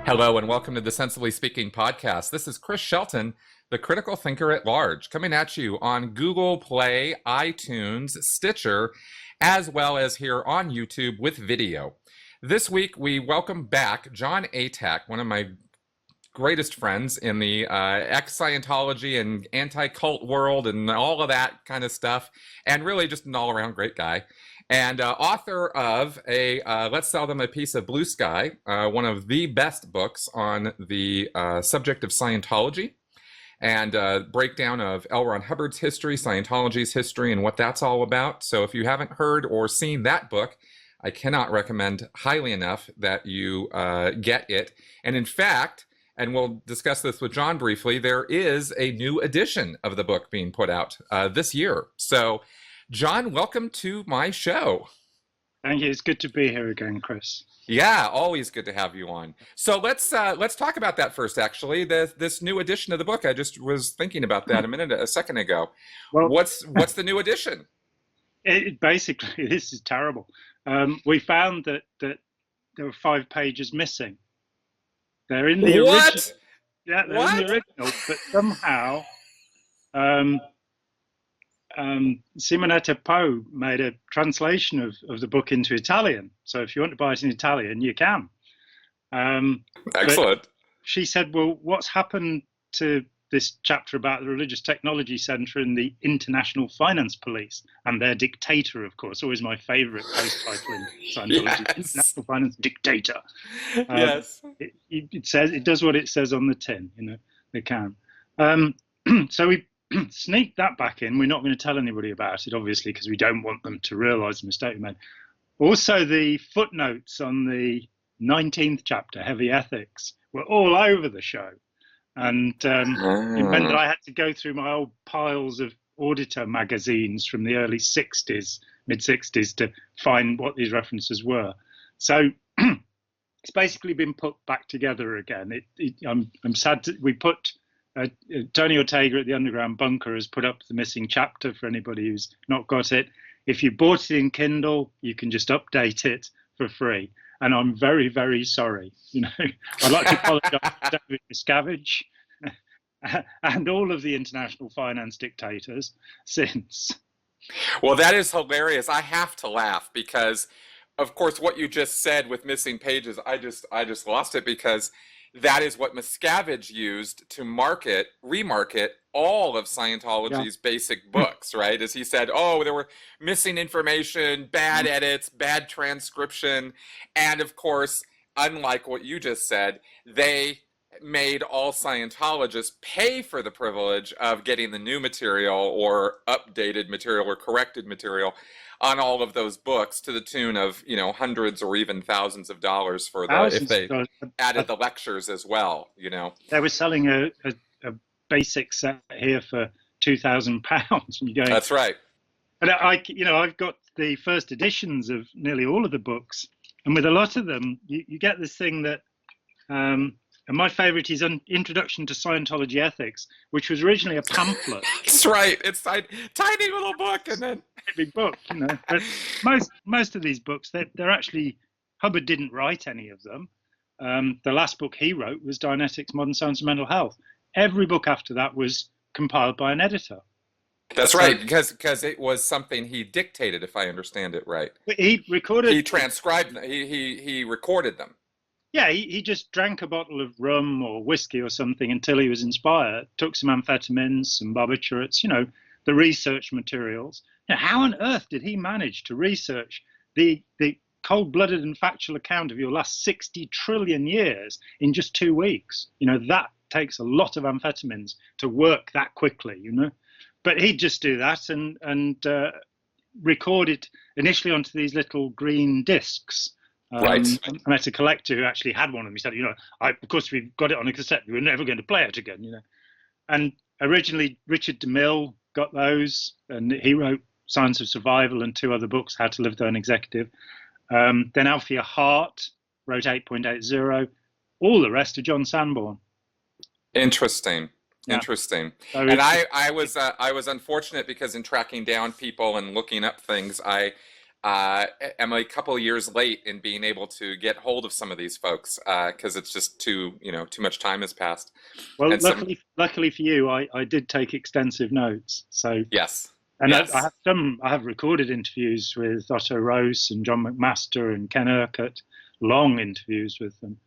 Hello and welcome to the Sensibly Speaking podcast. This is Chris Shelton, the critical thinker at large, coming at you on Google Play, iTunes, Stitcher, as well as here on YouTube with video. This week we welcome back Jon Atack, one of my greatest friends in the ex-Scientology and anti-cult world and all of that kind of stuff, and really just an all-around great guy. And author of Let's Sell Them a Piece of Blue Sky, one of the best books on the subject of Scientology, and breakdown of L. Ron Hubbard's history, Scientology's history, and what that's all about. So if you haven't heard or seen that book, I cannot recommend highly enough that you get it. And in fact, and we'll discuss this with Jon briefly, there is a new edition of the book being put out this year. So Jon, welcome to my show. Thank you. It's good to be here again, Chris. Yeah, always good to have you on. So let's talk about that first. Actually, this new edition of the book. I just was thinking about that a second ago. Well, what's the new edition? Basically, this is terrible. We found that there were 5 pages missing. They're in the original. Yeah, they're in the original, but somehow. Simonetta Poe made a translation of the book into Italian. So if you want to buy it in Italian, you can. Excellent. She said, well, what's happened to this chapter about the Religious Technology Center and the International Finance Police and their dictator, of course, always my favorite post title in Scientology, Yes. International Finance Dictator. Yes. It says, it does what it says on the tin, they can. So we sneak that back in. We're not going to tell anybody about it, obviously, because we don't want them to realize the mistake we made. Also, the footnotes on the 19th chapter, Heavy Ethics, were all over the show. And it meant that I had to go through my old piles of auditor magazines from the early 60s, mid-60s, to find what these references were. So it's basically been put back together again. I'm sad we put... Tony Ortega at the Underground Bunker has put up the missing chapter for anybody who's not got it. If you bought it in Kindle, you can just update it for free. And I'm very, very sorry. I'd like to apologize to David Miscavige and all of the international finance dictators since. Well, that is hilarious. I have to laugh because, of course, what you just said with missing pages, I just lost it because that is what Miscavige used to remarket all of Scientology's basic books, right? As he said, oh, there were missing information, bad edits, bad transcription. And of course, unlike what you just said, they made all Scientologists pay for the privilege of getting the new material or updated material or corrected material on all of those books to the tune of, hundreds or even thousands of dollars for if they added the lectures as well, They were selling a basic set here for £2,000. That's right. And I've got the first editions of nearly all of the books, and with a lot of them, you get this thing that, and my favorite is Introduction to Scientology Ethics, which was originally a pamphlet. That's right. It's a tiny little book, and then big book, But most of these books, they're actually, Hubbard didn't write any of them. The last book he wrote was Dianetics, Modern Science and Mental Health. Every book after that was compiled by an editor. That's right, because it was something he dictated, if I understand it right. He recorded. He transcribed. He recorded them. Yeah, he just drank a bottle of rum or whiskey or something until he was inspired. Took some amphetamines, some barbiturates, the research materials. How on earth did he manage to research the cold-blooded and factual account of your last 60 trillion years in just 2 weeks? That takes a lot of amphetamines to work that quickly, But he'd just do that and record it initially onto these little green discs. Right. I met a collector who actually had one of them. He said, of course we've got it on a cassette. We were never going to play it again, And originally Richard DeMille got those, and he wrote Science of Survival and 2 other books, How to Live with an Executive. Then Althea Hart wrote 8.80. All the rest are John Sanborn. Interesting. Yeah. Interesting. So And I was unfortunate because in tracking down people and looking up things, I am a couple of years late in being able to get hold of some of these folks because it's just too much time has passed. Well, And luckily for you, I did take extensive notes. So yes, and yes. I have recorded interviews with Otto Rose and John McMaster and Ken Urquhart, long interviews with them.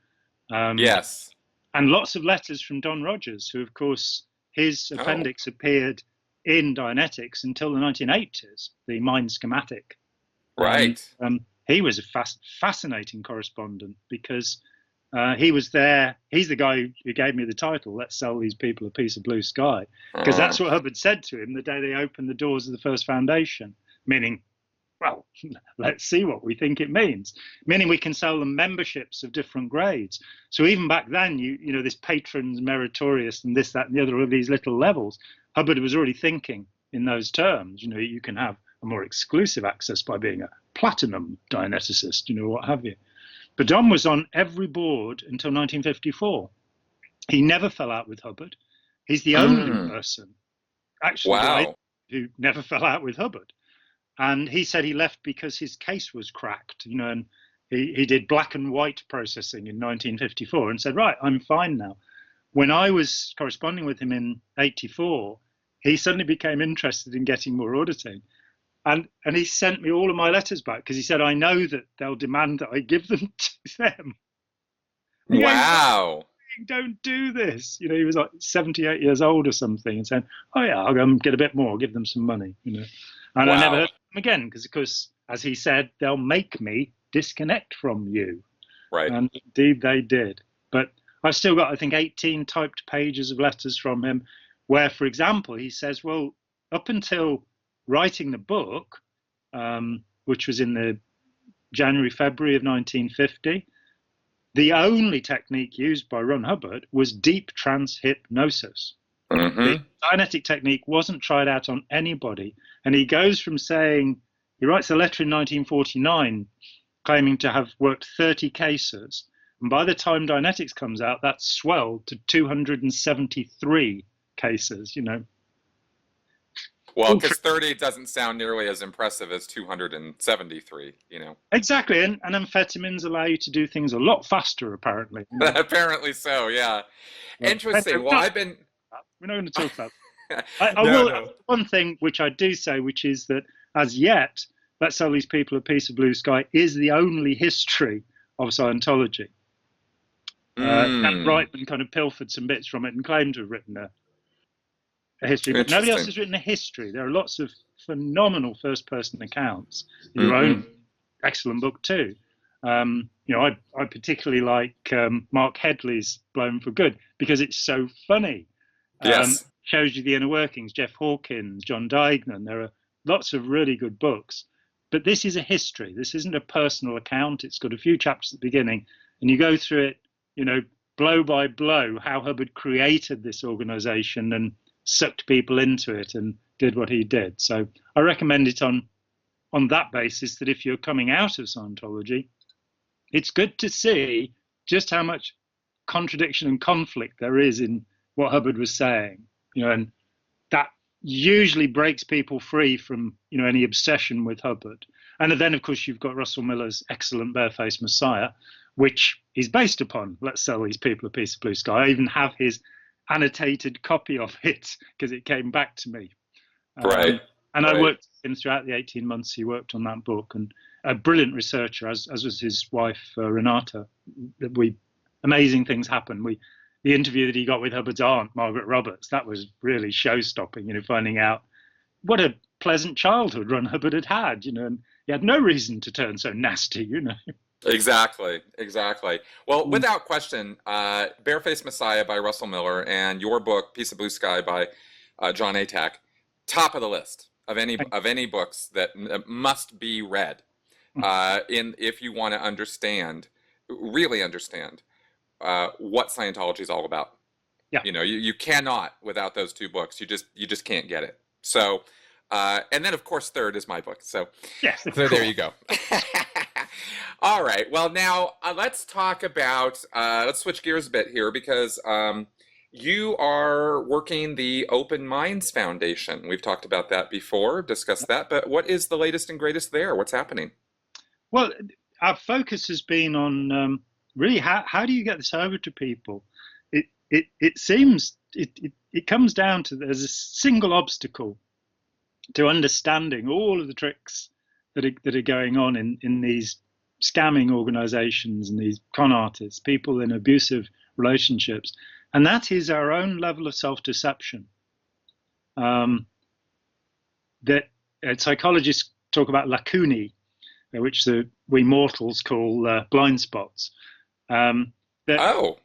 Yes. And lots of letters from Don Rogers, who, of course, his appendix appeared in Dianetics until the 1980s, the Mind Schematic. Right. He was a fascinating correspondent because he was there. He's the guy who gave me the title, Let's Sell These People a Piece of Blue Sky, because that's what Hubbard said to him the day they opened the doors of the first foundation, meaning, well, let's see what we think it means, meaning we can sell them memberships of different grades. So even back then, you know, this patrons meritorious and this, that, and the other of these little levels, Hubbard was already thinking in those terms. You know, you can have a more exclusive access by being a platinum Dianeticist, you know, what have you. But Don was on every board until 1954. He never fell out with Hubbard. He's the only person, actually, who never fell out with Hubbard. And he said he left because his case was cracked, you know, and he did black and white processing in 1954 and said, right, I'm fine now. When I was corresponding with him in 84, he suddenly became interested in getting more auditing. And he sent me all of my letters back because he said, I know that they'll demand that I give them to them. Wow. Don't do this. You know, he was like 78 years old or something and saying, oh, yeah, I'll go and get a bit more, give them some money, you know. And I never heard from him again because, as he said, they'll make me disconnect from you. Right. And indeed they did. But I've still got, I think, 18 typed pages of letters from him where, for example, he says, well, up until writing the book, which was in the January, February of 1950, the only technique used by Ron Hubbard was deep trance hypnosis. The Dianetic technique wasn't tried out on anybody. And he goes from saying, he writes a letter in 1949 claiming to have worked 30 cases. And by the time Dianetics comes out, that's swelled to 273 cases, you know. Well, because 30 doesn't sound nearly as impressive as 273, you know. Exactly, and amphetamines allow you to do things a lot faster, apparently. Apparently so, yeah. Interesting. Well, I've been... We're not going to talk about that. I will. One thing which I do say, which is that as yet, Let's Sell These People a Piece of Blue Sky is the only history of Scientology. Sam Brightman kind of pilfered some bits from it and claimed to have written a history, but nobody else has written a history. There are lots of phenomenal first-person accounts. Your own excellent book too. You know, I particularly like Mark Headley's Blown for Good because it's so funny. Yes. Shows you the inner workings. Jeff Hawkins, John Dignan. There are lots of really good books. But this is a history. This isn't a personal account. It's got a few chapters at the beginning, and you go through it, you know, blow by blow, how Hubbard created this organization and sucked people into it and did what he did. So I recommend it on that basis, that if you're coming out of Scientology, it's good to see just how much contradiction and conflict there is in what Hubbard was saying, you know, and that usually breaks people free from, you know, any obsession with Hubbard. And then, of course, you've got Russell Miller's excellent Barefaced Messiah, which is based upon Let's Sell These People a Piece of Blue Sky. I even have his annotated copy of it because it came back to me. And I worked with him throughout the 18 months he worked on that book, and a brilliant researcher, as was his wife, Renata. Amazing things happen. The interview that he got with Hubbard's aunt, Margaret Roberts, that was really show-stopping, you know, finding out what a pleasant childhood Ron Hubbard had had, you know, and he had no reason to turn so nasty, you know. Exactly. Well, without question, Barefaced Messiah by Russell Miller and your book, Piece of Blue Sky by Jon Atack, top of the list of any books that must be read if you want to really understand what Scientology is all about. Yeah. You know, you cannot without those two books. You just can't get it. So, and then of course third is my book. So, yes, so there you go. All right. Well, now let's talk about let's switch gears a bit here because You are working the Open Minds Foundation. We've talked about that before, discussed that, but what is the latest and greatest there? What's happening? Well, our focus has been on really how do you get this over to people? It seems it comes down to there's a single obstacle to understanding all of the tricks that are going on in these scamming organizations and these con artists, people in abusive relationships, and that is our own level of self-deception. That psychologists talk about lacunae, which we mortals call blind spots. That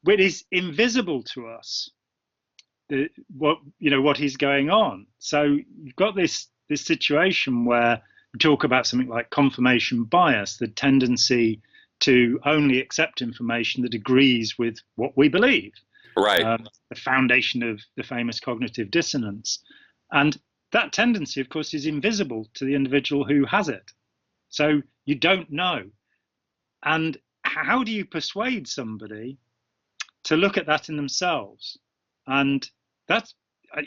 it is invisible to us. What is going on. So you've got this situation where we talk about something like confirmation bias, the tendency to only accept information that agrees with what we believe. Right. The foundation of the famous cognitive dissonance. And that tendency, of course, is invisible to the individual who has it. So you don't know. And how do you persuade somebody to look at that in themselves? And that's,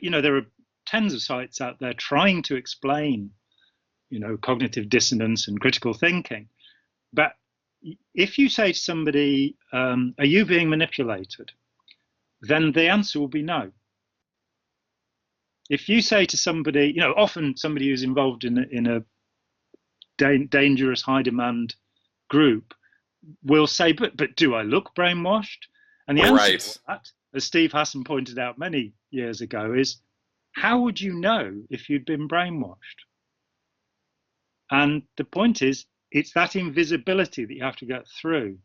there are tens of sites out there trying to explain, cognitive dissonance and critical thinking. But if you say to somebody, are you being manipulated? Then the answer will be no. If you say to somebody, often somebody who's involved in a dangerous, high demand group will say, but do I look brainwashed? And the answer to that, as Steve Hassan pointed out many years ago, is how would you know if you'd been brainwashed? And the point is, it's that invisibility that you have to get through.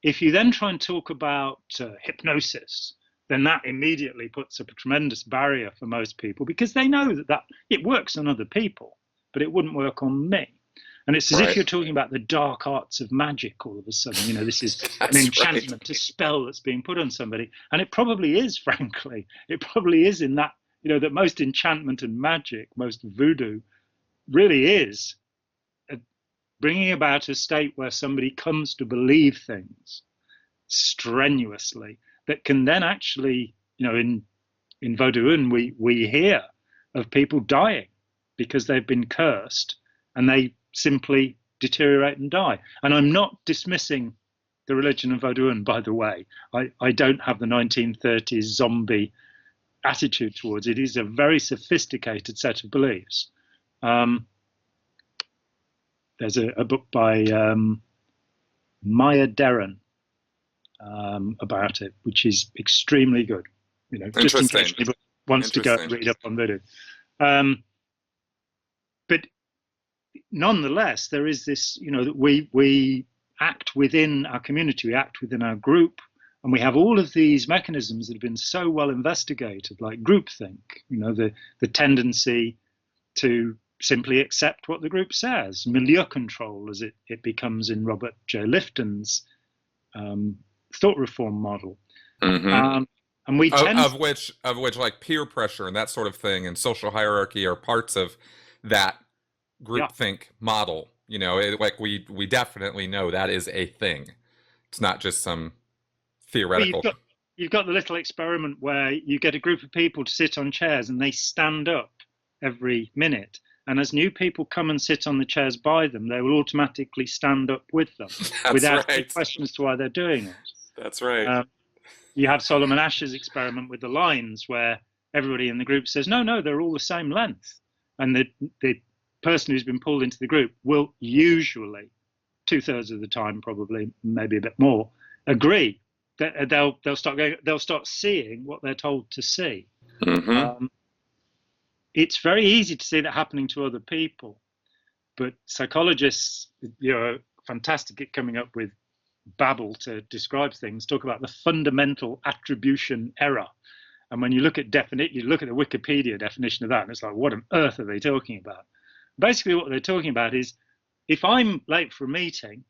If you then try and talk about hypnosis, then that immediately puts up a tremendous barrier for most people, because they know that it works on other people, but it wouldn't work on me. And it's as if you're talking about the dark arts of magic all of a sudden. This is an enchantment, a spell that's being put on somebody. And it probably is, frankly. It probably is in that, that most enchantment and magic, most voodoo really is bringing about a state where somebody comes to believe things strenuously that can then actually, in Vaudouin, we hear of people dying because they've been cursed and they simply deteriorate and die. And I'm not dismissing the religion of Vaudouin, by the way. I don't have the 1930s zombie attitude towards it. It is a very sophisticated set of beliefs. There's a book by Maya Deren about it, which is extremely good. Just in case anybody wants to go read up on voodoo. But nonetheless, there is this, that we act within our community, we act within our group, and we have all of these mechanisms that have been so well investigated, like groupthink, the tendency to simply accept what the group says, milieu control, as it becomes in Robert J. Lifton's thought reform model. Mm-hmm. And we tend of which like peer pressure and that sort of thing and social hierarchy are parts of that groupthink model. We definitely know that is a thing. It's not just some theoretical. Well, you've got the little experiment where you get a group of people to sit on chairs and they stand up every minute. And as new people come and sit on the chairs by them, they will automatically stand up with them without any question as to why they're doing it. That's right. You have Solomon Asher's experiment with the lines where everybody in the group says, no, they're all the same length. And the person who's been pulled into the group will usually, 2/3 of the time, probably, maybe a bit more, agree. They'll start seeing what they're told to see. Mm-hmm. It's very easy to see that happening to other people, but psychologists, are fantastic at coming up with babble to describe things. Talk about the fundamental attribution error, and when you look at the Wikipedia definition of that, and it's like, what on earth are they talking about? Basically, what they're talking about is, if I'm late for a meeting,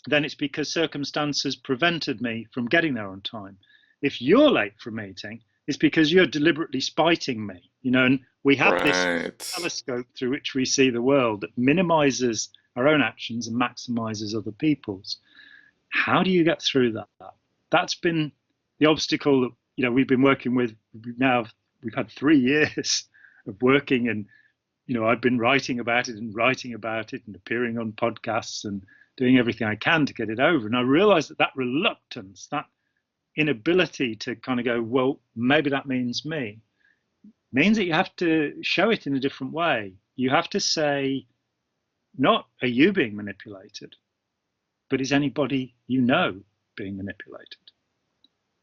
then it's because circumstances prevented me from getting there on time. If you're late for a meeting, it's because you're deliberately spiting me, and we have this telescope through which we see the world that minimizes our own actions and maximizes other people's. How do you get through that? That's been the obstacle that, you know, we've been working with now, we've had 3 years of working, and, you know, I've been writing about it and appearing on podcasts and doing everything I can to get it over. And I realized that reluctance, that inability to kind of go, well, maybe that means me, means that you have to show it in a different way. You have to say, not are you being manipulated, but is anybody you know being manipulated?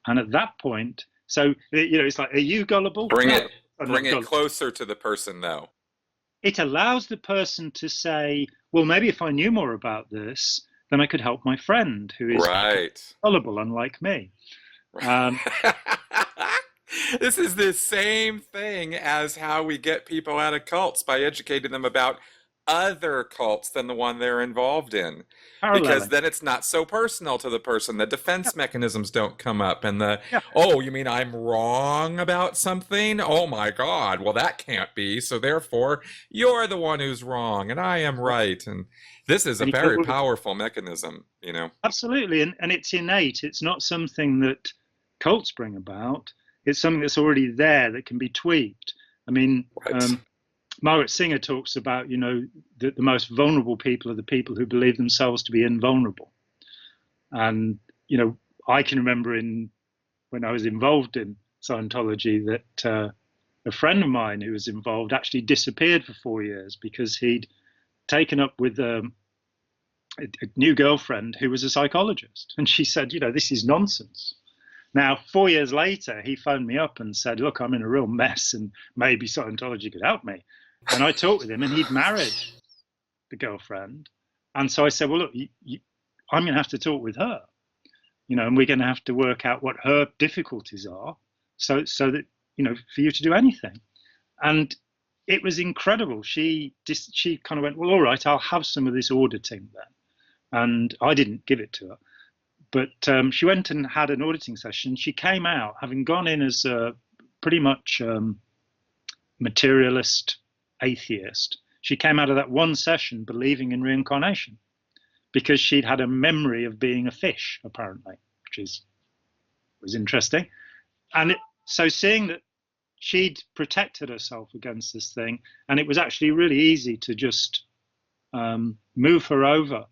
And at that point, so, you know, it's like, are you gullible? Bring No, it closer to the person, though. It allows the person to say, well, maybe if I knew more about this, then I could help my friend who is gullible, unlike me. This is the same thing as how we get people out of cults, by educating them about other cults than the one they're involved in. Because then it's not so personal to the person. The defense mechanisms don't come up, and oh, you mean I'm wrong about something? Oh my God, well that can't be, so therefore you're the one who's wrong and I am right. And this is a very powerful mechanism, you know. Absolutely, and it's innate. It's not something that cults bring about. It's something that's already there that can be tweaked. I mean, Margaret Singer talks about, you know, the most vulnerable people are the people who believe themselves to be invulnerable. And, you know, I can remember when I was involved in Scientology that a friend of mine who was involved actually disappeared for 4 years because he'd taken up with a new girlfriend who was a psychologist. And she said, you know, this is nonsense. Now, 4 years later, he phoned me up and said, look, I'm in a real mess and maybe Scientology could help me. And I talked with him, and he'd married the girlfriend. And so I said, well, look, I'm going to have to talk with her, you know, and we're going to have to work out what her difficulties are so that, you know, for you to do anything. And it was incredible. She kind of went, well, all right, I'll have some of this auditing then. And I didn't give it to her. But she went and had an auditing session. She came out, having gone in as a pretty much materialist atheist. She came out of that one session believing in reincarnation because she'd had a memory of being a fish, apparently, which was interesting. And so seeing that she'd protected herself against this thing, and it was actually really easy to just move her over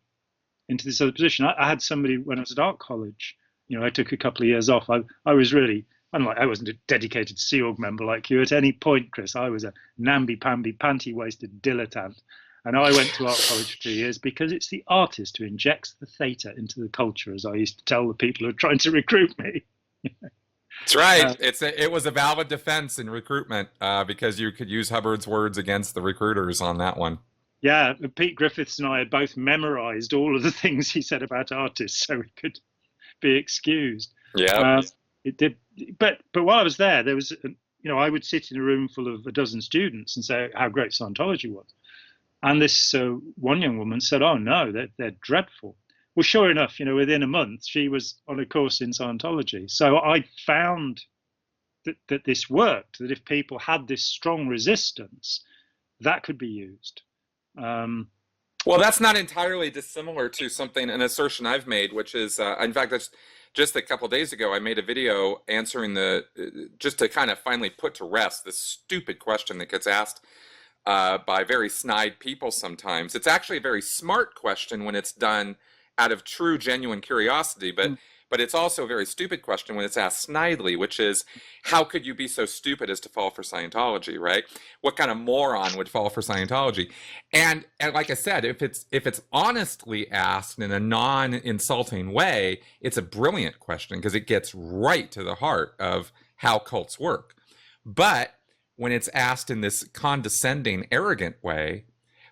into this other position. I had somebody when I was at art college, you know, I took a couple of years off. I was really, I wasn't a dedicated Sea Org member like you at any point, Chris. I was a namby-pamby, panty-waisted dilettante. And I went to art college for 2 years because it's the artist who injects the theta into the culture, as I used to tell the people who are trying to recruit me. That's right. It was a valid defense in recruitment because you could use Hubbard's words against the recruiters on that one. Yeah, Pete Griffiths and I had both memorized all of the things he said about artists so we could be excused. Yeah. It did. But while I was there was, you know, I would sit in a room full of a dozen students and say how great Scientology was. And this one young woman said, oh, no, they're dreadful. Well, sure enough, you know, within a month, she was on a course in Scientology. So I found that this worked, that if people had this strong resistance, that could be used. Well, that's not entirely dissimilar to an assertion I've made, which is, in fact, that's just a couple of days ago, I made a video answering just to kind of finally put to rest this stupid question that gets asked by very snide people sometimes. It's actually a very smart question when it's done out of true, genuine curiosity, but it's also a very stupid question when it's asked snidely, which is, how could you be so stupid as to fall for Scientology, right? What kind of moron would fall for Scientology? And like I said, if it's honestly asked in a non-insulting way, it's a brilliant question because it gets right to the heart of how cults work. But when it's asked in this condescending, arrogant way,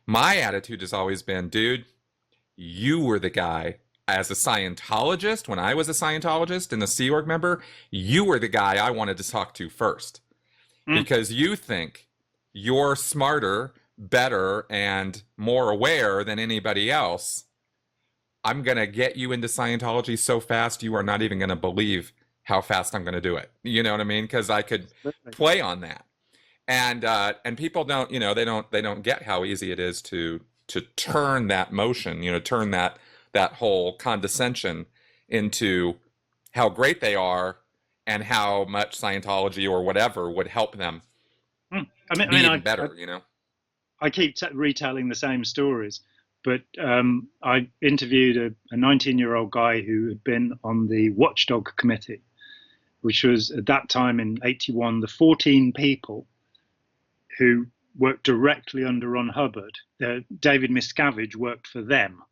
my attitude has always been, dude, you were the guy. As a Scientologist, when I was a Scientologist and a Sea Org member, you were the guy I wanted to talk to first. Because you think you're smarter, better, and more aware than anybody else. I'm going to get you into Scientology so fast, you are not even going to believe how fast I'm going to do it. You know what I mean? Because I could play on that. And people don't, you know, they don't get how easy it is to turn that motion, you know, turn that whole condescension into how great they are and how much Scientology or whatever would help them I be even better, you know? I keep retelling the same stories, but I interviewed a 19-year-old guy who had been on the Watchdog Committee, which was at that time in '81 the 14 people who worked directly under Ron Hubbard. David Miscavige worked for them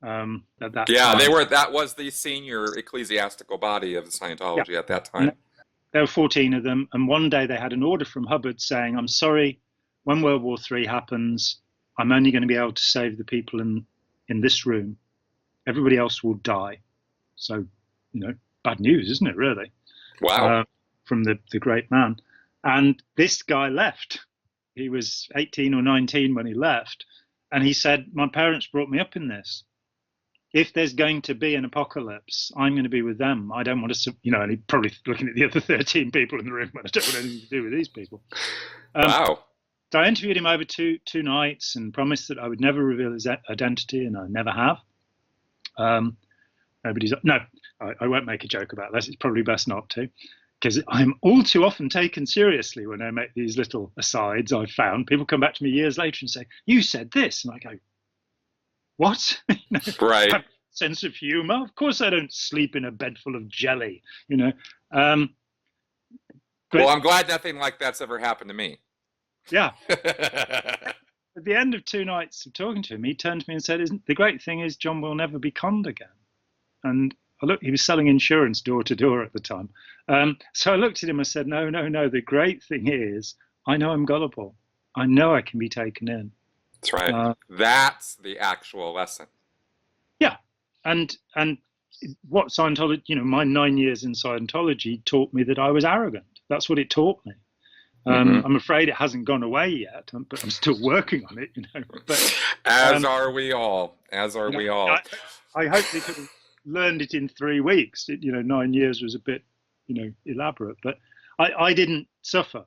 at that time. Yeah, that was the senior ecclesiastical body of Scientology at that time. There were 14 of them, and one day they had an order from Hubbard saying, "I'm sorry, when World War III happens, I'm only going to be able to save the people in this room. Everybody else will die." So, bad news, isn't it, really? Wow. From the great man. And this guy left. He was 18 or 19 when he left. And he said, "My parents brought me up in this. If there's going to be an apocalypse, I'm going to be with them. I don't want to," and he's probably looking at the other 13 people in the room, but I don't want anything to do with these people. Wow. So I interviewed him over two nights and promised that I would never reveal his identity, and I never have. I won't make a joke about this. It's probably best not to, because I'm all too often taken seriously when I make these little asides. I've found people come back to me years later and say, "You said this," and I go, "What?" Right. Sense of humor. Of course, I don't sleep in a bed full of jelly. But, well, I'm glad nothing like that's ever happened to me. Yeah. At the end of 2 nights of talking to him, he turned to me and said, "The great thing is John will never be conned again." And he was selling insurance door to door at the time. So I looked at him and said, no. The great thing is I know I'm gullible. I know I can be taken in. That's right. That's the actual lesson. Yeah. And what Scientology, my 9 years in Scientology taught me that I was arrogant. That's what it taught me. I'm afraid it hasn't gone away yet, but I'm still working on it, But, as are we all. As are we all. I hope they could have learned it in 3 weeks. 9 years was a bit, elaborate. But I didn't suffer.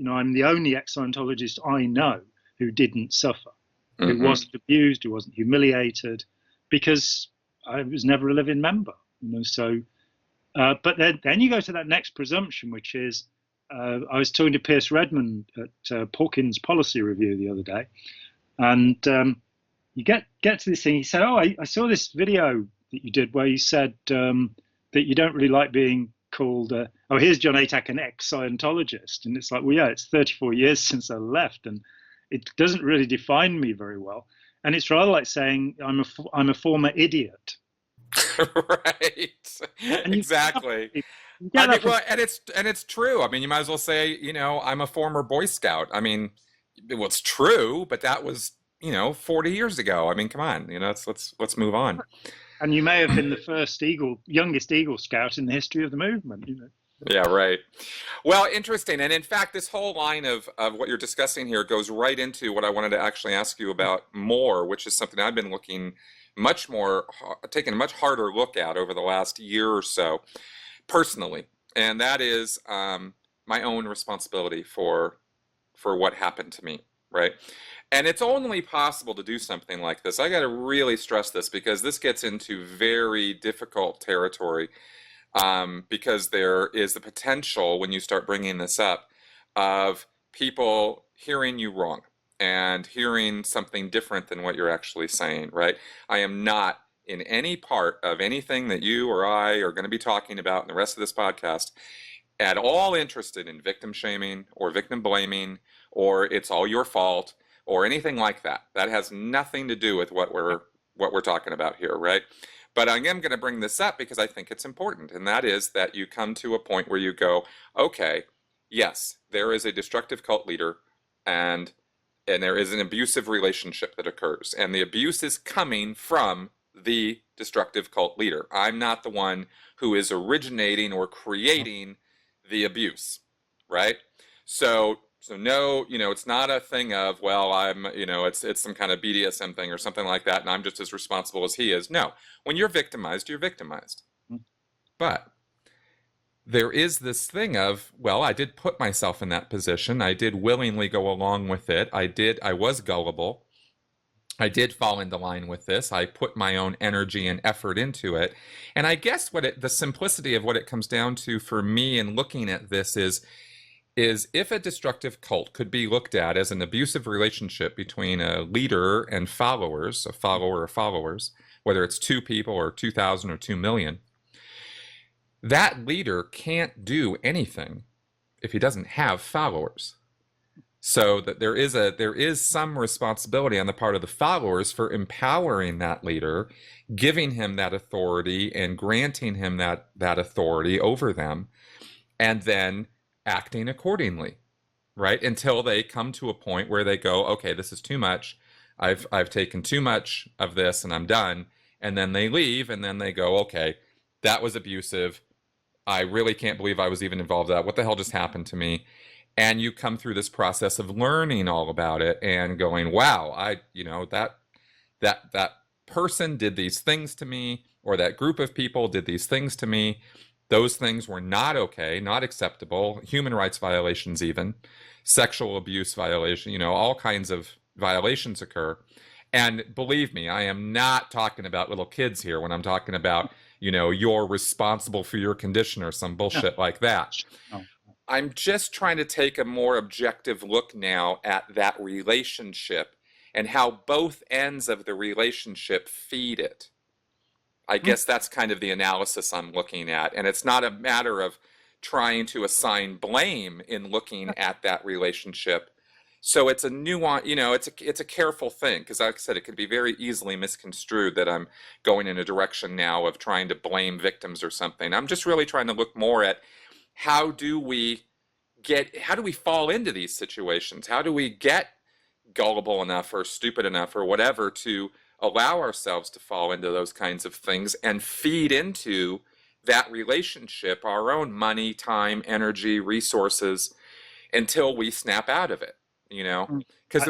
I'm the only ex-Scientologist I know who didn't suffer, who wasn't abused, who wasn't humiliated, because I was never a living member. So, but then you go to that next presumption, which is, I was talking to Pierce Redmond at Hawkins Policy Review the other day, and you get to this thing. He said, "Oh, I saw this video that you did where you said that you don't really like being called, here's Jon Atack, an ex-Scientologist." And it's like, well, yeah, it's 34 years since I left, and it doesn't really define me very well. And it's rather like saying I'm a former idiot. Right. Exactly. And it's true. I mean, you might as well say, I'm a former Boy Scout. I mean, it's true, but that was, 40 years ago. I mean, come on, let's move on. And you may have been the youngest Eagle Scout in the history of the movement. Yeah, right. Well, interesting. And in fact, this whole line of what you're discussing here goes right into what I wanted to actually ask you about more, which is something I've been taking a much harder look at over the last year or so, personally. And that is my own responsibility for what happened to me, right? And it's only possible to do something like this. I got to really stress this, because this gets into very difficult territory, because there is the potential, when you start bringing this up, of people hearing you wrong and hearing something different than what you're actually saying, right? I am not in any part of anything that you or I are going to be talking about in the rest of this podcast at all interested in victim shaming or victim blaming or it's all your fault or anything like that. That has nothing to do with what we're talking about here, right? But I am going to bring this up because I think it's important, and that is that you come to a point where you go, okay, yes, there is a destructive cult leader, and there is an abusive relationship that occurs, and the abuse is coming from the destructive cult leader. I'm not the one who is originating or creating the abuse, right? So no, it's not a thing of, well, it's some kind of BDSM thing or something like that, and I'm just as responsible as he is. No, when you're victimized, you're victimized. But there is this thing of, well, I did put myself in that position. I did willingly go along with it. I was gullible. I did fall into line with this. I put my own energy and effort into it. And I guess the simplicity of what it comes down to for me in looking at this is if a destructive cult could be looked at as an abusive relationship between a leader and followers, a follower or followers, whether it's 2 people or 2,000 or 2 million, that leader can't do anything if he doesn't have followers. So that there is some responsibility on the part of the followers for empowering that leader, giving him that authority and granting him that authority over them, and then acting accordingly, right? Until they come to a point where they go, okay, this is too much. I've taken too much of this and I'm done. And then they leave and then they go, okay, that was abusive. I really can't believe I was even involved in that. What the hell just happened to me? And you come through this process of learning all about it and going, wow, that person did these things to me, or that group of people did these things to me. Those things were not okay, not acceptable, human rights violations even, sexual abuse violation, all kinds of violations occur. And believe me, I am not talking about little kids here when I'm talking about, you're responsible for your condition or some bullshit like that. No. I'm just trying to take a more objective look now at that relationship and how both ends of the relationship feed it. I guess that's kind of the analysis I'm looking at. And it's not a matter of trying to assign blame in looking at that relationship. So it's a nuance, it's a careful thing, because like I said, it could be very easily misconstrued that I'm going in a direction now of trying to blame victims or something. I'm just really trying to look more at how do we fall into these situations? How do we get gullible enough or stupid enough or whatever to allow ourselves to fall into those kinds of things and feed into that relationship our own money, time, energy, resources until we snap out of it, Because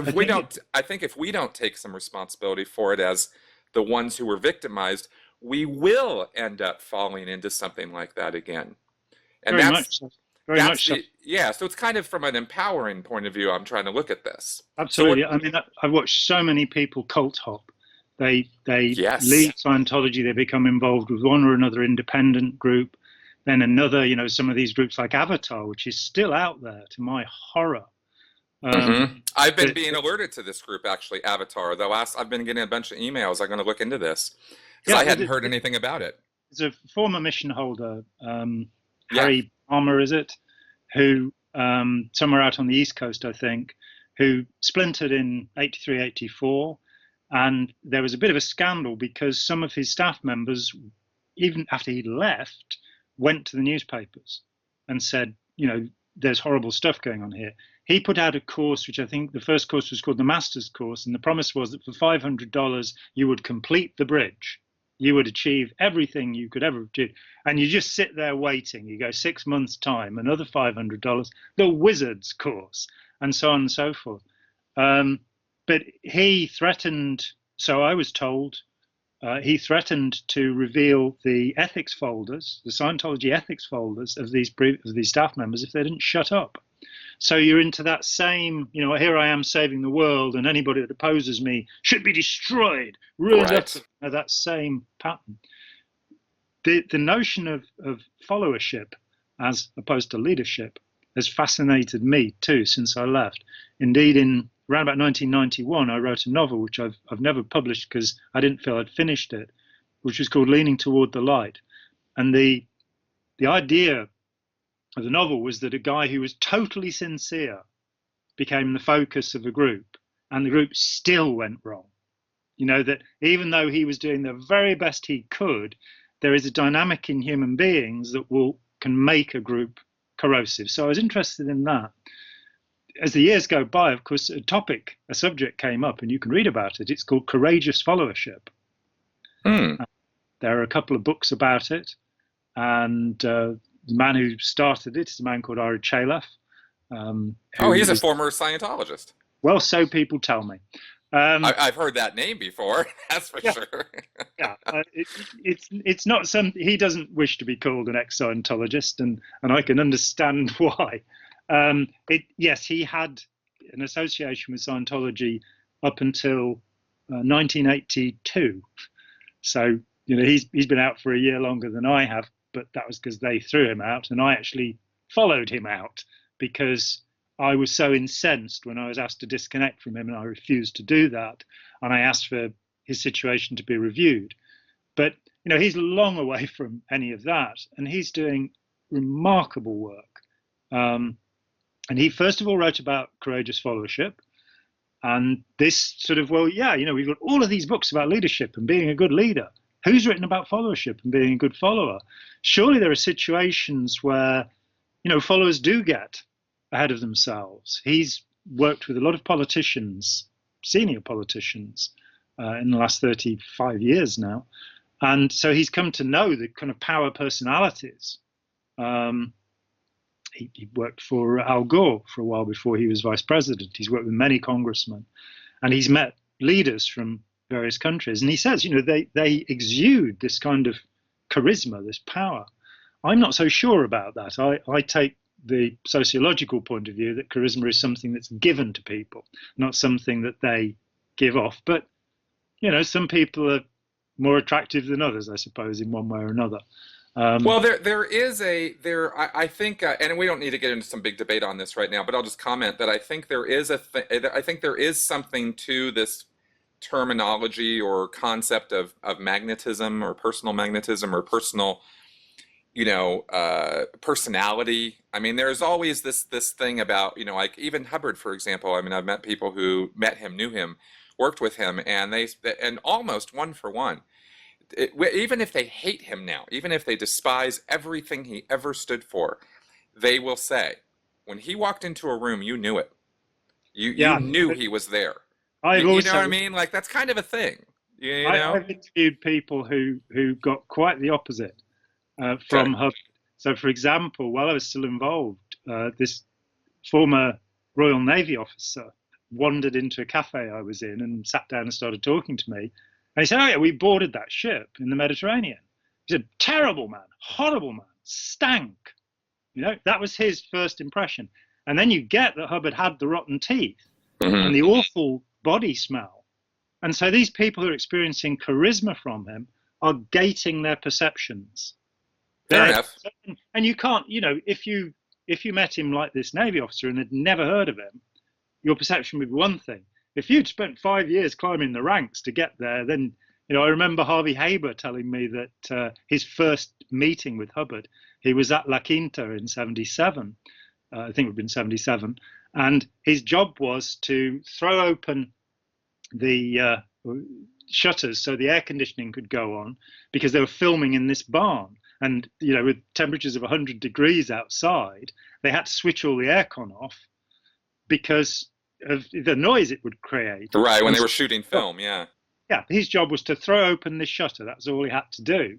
I think if we don't take some responsibility for it as the ones who were victimized, we will end up falling into something like that again. And Very much so. Yeah, so it's kind of from an empowering point of view, I'm trying to look at this. Absolutely. I mean, I've watched so many people cult hop. They leave Scientology, they become involved with one or another independent group, then another, some of these groups like Avatar, which is still out there to my horror. I've been being alerted to this group, actually, Avatar. I've been getting a bunch of emails. I'm going to look into this because I hadn't heard anything about it. There's a former mission holder, Harry Palmer, is it, who somewhere out on the East Coast, I think, who splintered in 83, 84. And there was a bit of a scandal because some of his staff members, even after he left, went to the newspapers and said, there's horrible stuff going on here. He put out a course, which I think the first course was called the Master's Course. And the promise was that for $500, you would complete the bridge. You would achieve everything you could ever achieve. And you just sit there waiting. You go 6 months' time, another $500, the Wizard's Course, and so on and so forth. But he threatened, so I was told, he threatened to reveal the ethics folders, the Scientology ethics folders of these staff members if they didn't shut up. So you're into that same, here I am saving the world and anybody that opposes me should be destroyed. Right. That same pattern. The notion of followership as opposed to leadership has fascinated me too since I left. Indeed, around about 1991, I wrote a novel, which I've never published because I didn't feel I'd finished it, which was called Leaning Toward the Light. And the idea of the novel was that a guy who was totally sincere became the focus of a group, and the group still went wrong. That even though he was doing the very best he could, there is a dynamic in human beings that can make a group corrosive. So I was interested in that. As the years go by, of course, a subject came up, and you can read about it. It's called courageous followership. There are a couple of books about it, and the man who started it is a man called Ira Chaleff. He's a former Scientologist. Well, so people tell me. I've heard that name before. That's for sure. It's not he doesn't wish to be called an ex-Scientologist, and I can understand why. He had an association with Scientology up until 1982. So, he's been out for a year longer than I have, but that was because they threw him out, and I actually followed him out because I was so incensed when I was asked to disconnect from him, and I refused to do that. And I asked for his situation to be reviewed. But, he's long away from any of that, and he's doing remarkable work. And he, first of all, wrote about courageous followership. And this sort of, we've got all of these books about leadership and being a good leader. Who's written about followership and being a good follower? Surely there are situations where, followers do get ahead of themselves. He's worked with a lot of politicians, senior politicians, in the last 35 years now. And so he's come to know the kind of power personalities. He worked for Al Gore for a while before he was vice president. He's worked with many congressmen, and he's met leaders from various countries. And he says, they exude this kind of charisma, this power. I'm not so sure about that. I take the sociological point of view that charisma is something that's given to people, not something that they give off. But, some people are more attractive than others, I suppose, in one way or another. Well, I think, and we don't need to get into some big debate on this right now, but I'll just comment that I think there is something to this terminology or concept of magnetism or personal magnetism or personal, personality. I mean, there's always this thing about, like even Hubbard, for example. I mean, I've met people who met him, knew him, worked with him, and almost one for one. Even if they hate him now, even if they despise everything he ever stood for, they will say, when he walked into a room, you knew it. You knew he was there. You know what I mean? Like, that's kind of a thing. I've interviewed people who got quite the opposite from Hubbard. So, for example, while I was still involved, this former Royal Navy officer wandered into a cafe I was in and sat down and started talking to me. And he said, "Oh yeah, we boarded that ship in the Mediterranean." He said, "Terrible man, horrible man, stank." That was his first impression. And then you get that Hubbard had the rotten teeth and the awful body smell. And so these people who are experiencing charisma from him are gating their perceptions. Fair enough. And you can't, if you met him like this Navy officer and had never heard of him, your perception would be one thing. If you'd spent 5 years climbing the ranks to get there, then, I remember Harvey Haber telling me that his first meeting with Hubbard, he was at La Quinta in 77, I think it would have been 77, and his job was to throw open the shutters so the air conditioning could go on, because they were filming in this barn. And, with temperatures of 100 degrees outside, they had to switch all the aircon off because of the noise it would create. Right, when they were shooting film, yeah. Yeah, his job was to throw open this shutter. That's all he had to do.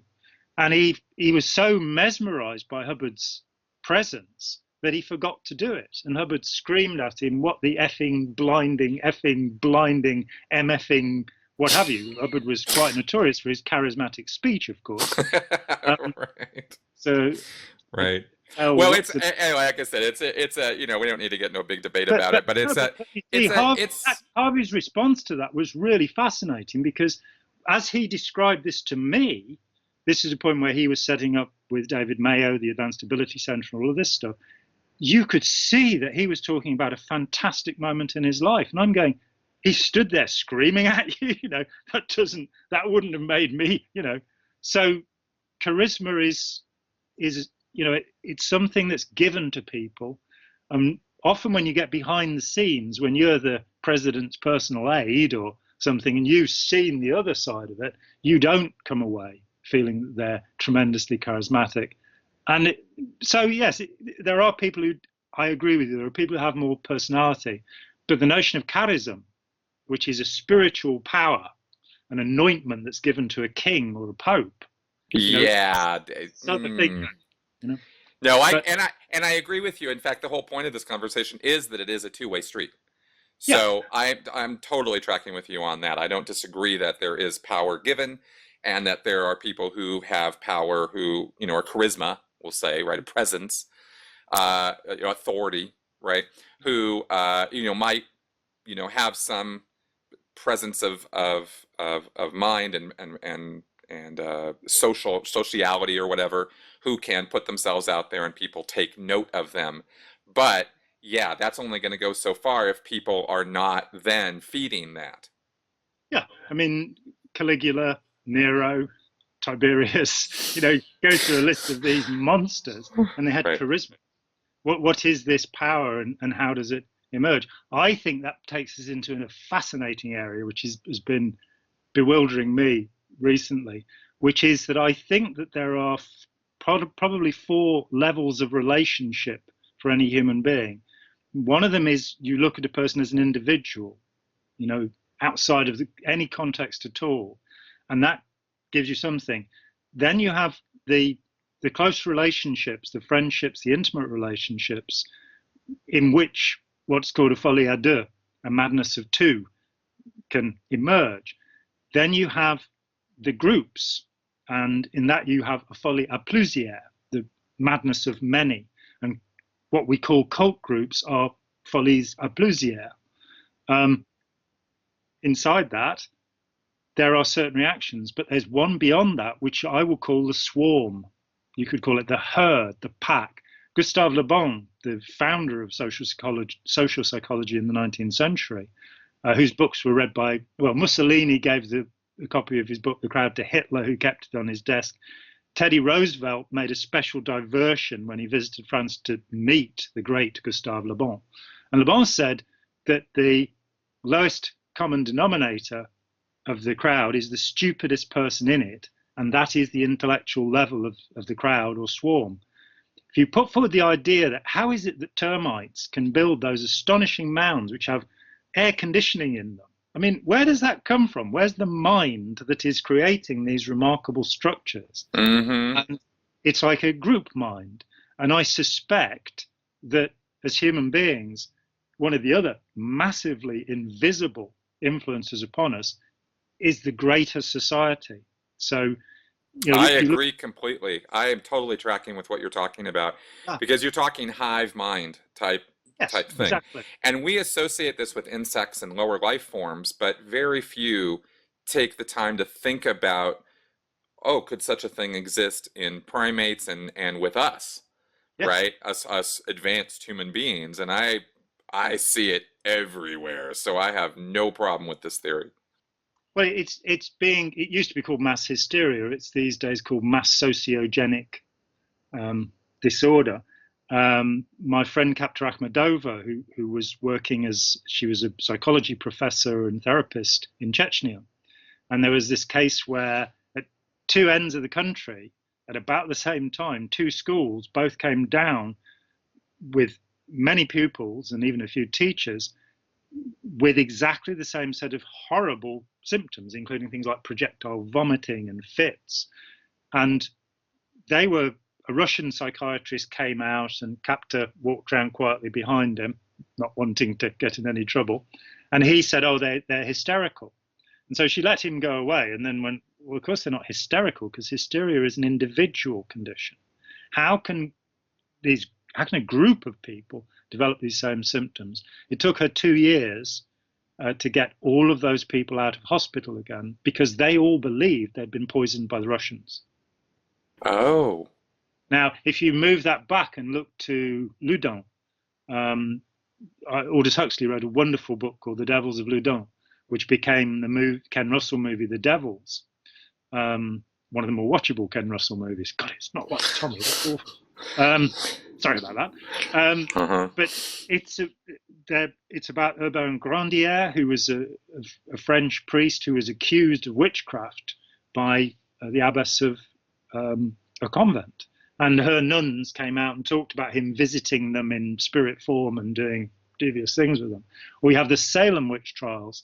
And he was so mesmerized by Hubbard's presence that he forgot to do it. And Hubbard screamed at him, "What the effing, blinding, MFing, what have you." Hubbard was quite notorious for his charismatic speech, of course. Right. So, right. Well, it's anyway, like I said, it's a we don't need to get into a big debate about it, but Harvey's response to that was really fascinating, because as he described this to me, this is a point where he was setting up with David Mayo, the Advanced Ability Center, and all of this stuff. You could see that he was talking about a fantastic moment in his life, and I'm going, he stood there screaming at you, that wouldn't have made me, So charisma is it's something that's given to people. Often when you get behind the scenes, when you're the president's personal aide or something, and you've seen the other side of it, you don't come away feeling that they're tremendously charismatic. And yes, there are people who, I agree with you, there are people who have more personality, but the notion of charism, which is a spiritual power, an anointment that's given to a king or a pope. It's not the thing. No, I agree with you. In fact, the whole point of this conversation is that it is a two-way street. So I'm totally tracking with you on that. I don't disagree that there is power given, and that there are people who have power who, or charisma, we'll say, right, a presence, authority, right, who, might, have some presence of mind and sociality or whatever, who can put themselves out there and people take note of them. But yeah, that's only going to go so far if people are not then feeding that. Yeah, I mean, Caligula, Nero, Tiberius, go through a list of these monsters, and they had Right. charisma. What is this power, and how does it emerge? I think that takes us into a fascinating area, which has been bewildering me recently, which is that I think that there are probably 4 levels of relationship for any human being. One of them is you look at a person as an individual, outside of any context at all, and that gives you something. Then you have the close relationships, the friendships, the intimate relationships, in which what's called a folie à deux, a madness of two, can emerge. Then you have the groups, and in that you have a folie à plusieurs, the madness of many. And what we call cult groups are folies à plusieurs. Inside that, there are certain reactions, but there's one beyond that, which I will call the swarm. You could call it the herd, the pack. Gustave Le Bon, the founder of social psychology in the 19th century, whose books were read by, Mussolini gave a copy of his book, The Crowd, to Hitler, who kept it on his desk. Teddy Roosevelt made a special diversion when he visited France to meet the great Gustave Le Bon. And Le Bon said that the lowest common denominator of the crowd is the stupidest person in it, and that is the intellectual level of the crowd or swarm. If you put forward the idea that how is it that termites can build those astonishing mounds which have air conditioning in them, I mean, where does that come from? Where's the mind that is creating these remarkable structures? Mm-hmm. And it's like a group mind. And I suspect that as human beings, one of the other massively invisible influences upon us is the greater society. So, I agree completely. I am totally tracking with what you're talking about, because you're talking hive mind type thing. Exactly. And we associate this with insects and lower life forms, but very few take the time to think about, could such a thing exist in primates and with us, Yes. right? Us advanced human beings. And I see it everywhere. So I have no problem with this theory. Well, it used to be called mass hysteria. It's these days called mass sociogenic disorder. My friend Kapta Akhmedova, who was working she was a psychology professor and therapist in Chechnya. And there was this case where at 2 ends of the country, at about the same time, 2 schools both came down with many pupils and even a few teachers with exactly the same set of horrible symptoms, including things like projectile vomiting and fits. And a Russian psychiatrist came out, and Kapta walked around quietly behind him, not wanting to get in any trouble. And he said, they're hysterical. And so she let him go away, and then went, well, of course they're not hysterical, because hysteria is an individual condition. How can a group of people develop these same symptoms? It took her 2 years to get all of those people out of hospital again, because they all believed they'd been poisoned by the Russians. Oh. Now, if you move that back and look to Loudun, Aldous Huxley wrote a wonderful book called The Devils of Loudun, which became the Ken Russell movie, The Devils. One of the more watchable Ken Russell movies. God, it's not like Tommy. That's awful. Sorry about that. But it's about Urbain Grandier, who was a French priest who was accused of witchcraft by the abbess of a convent. And her nuns came out and talked about him visiting them in spirit form and doing devious things with them. We have the Salem witch trials,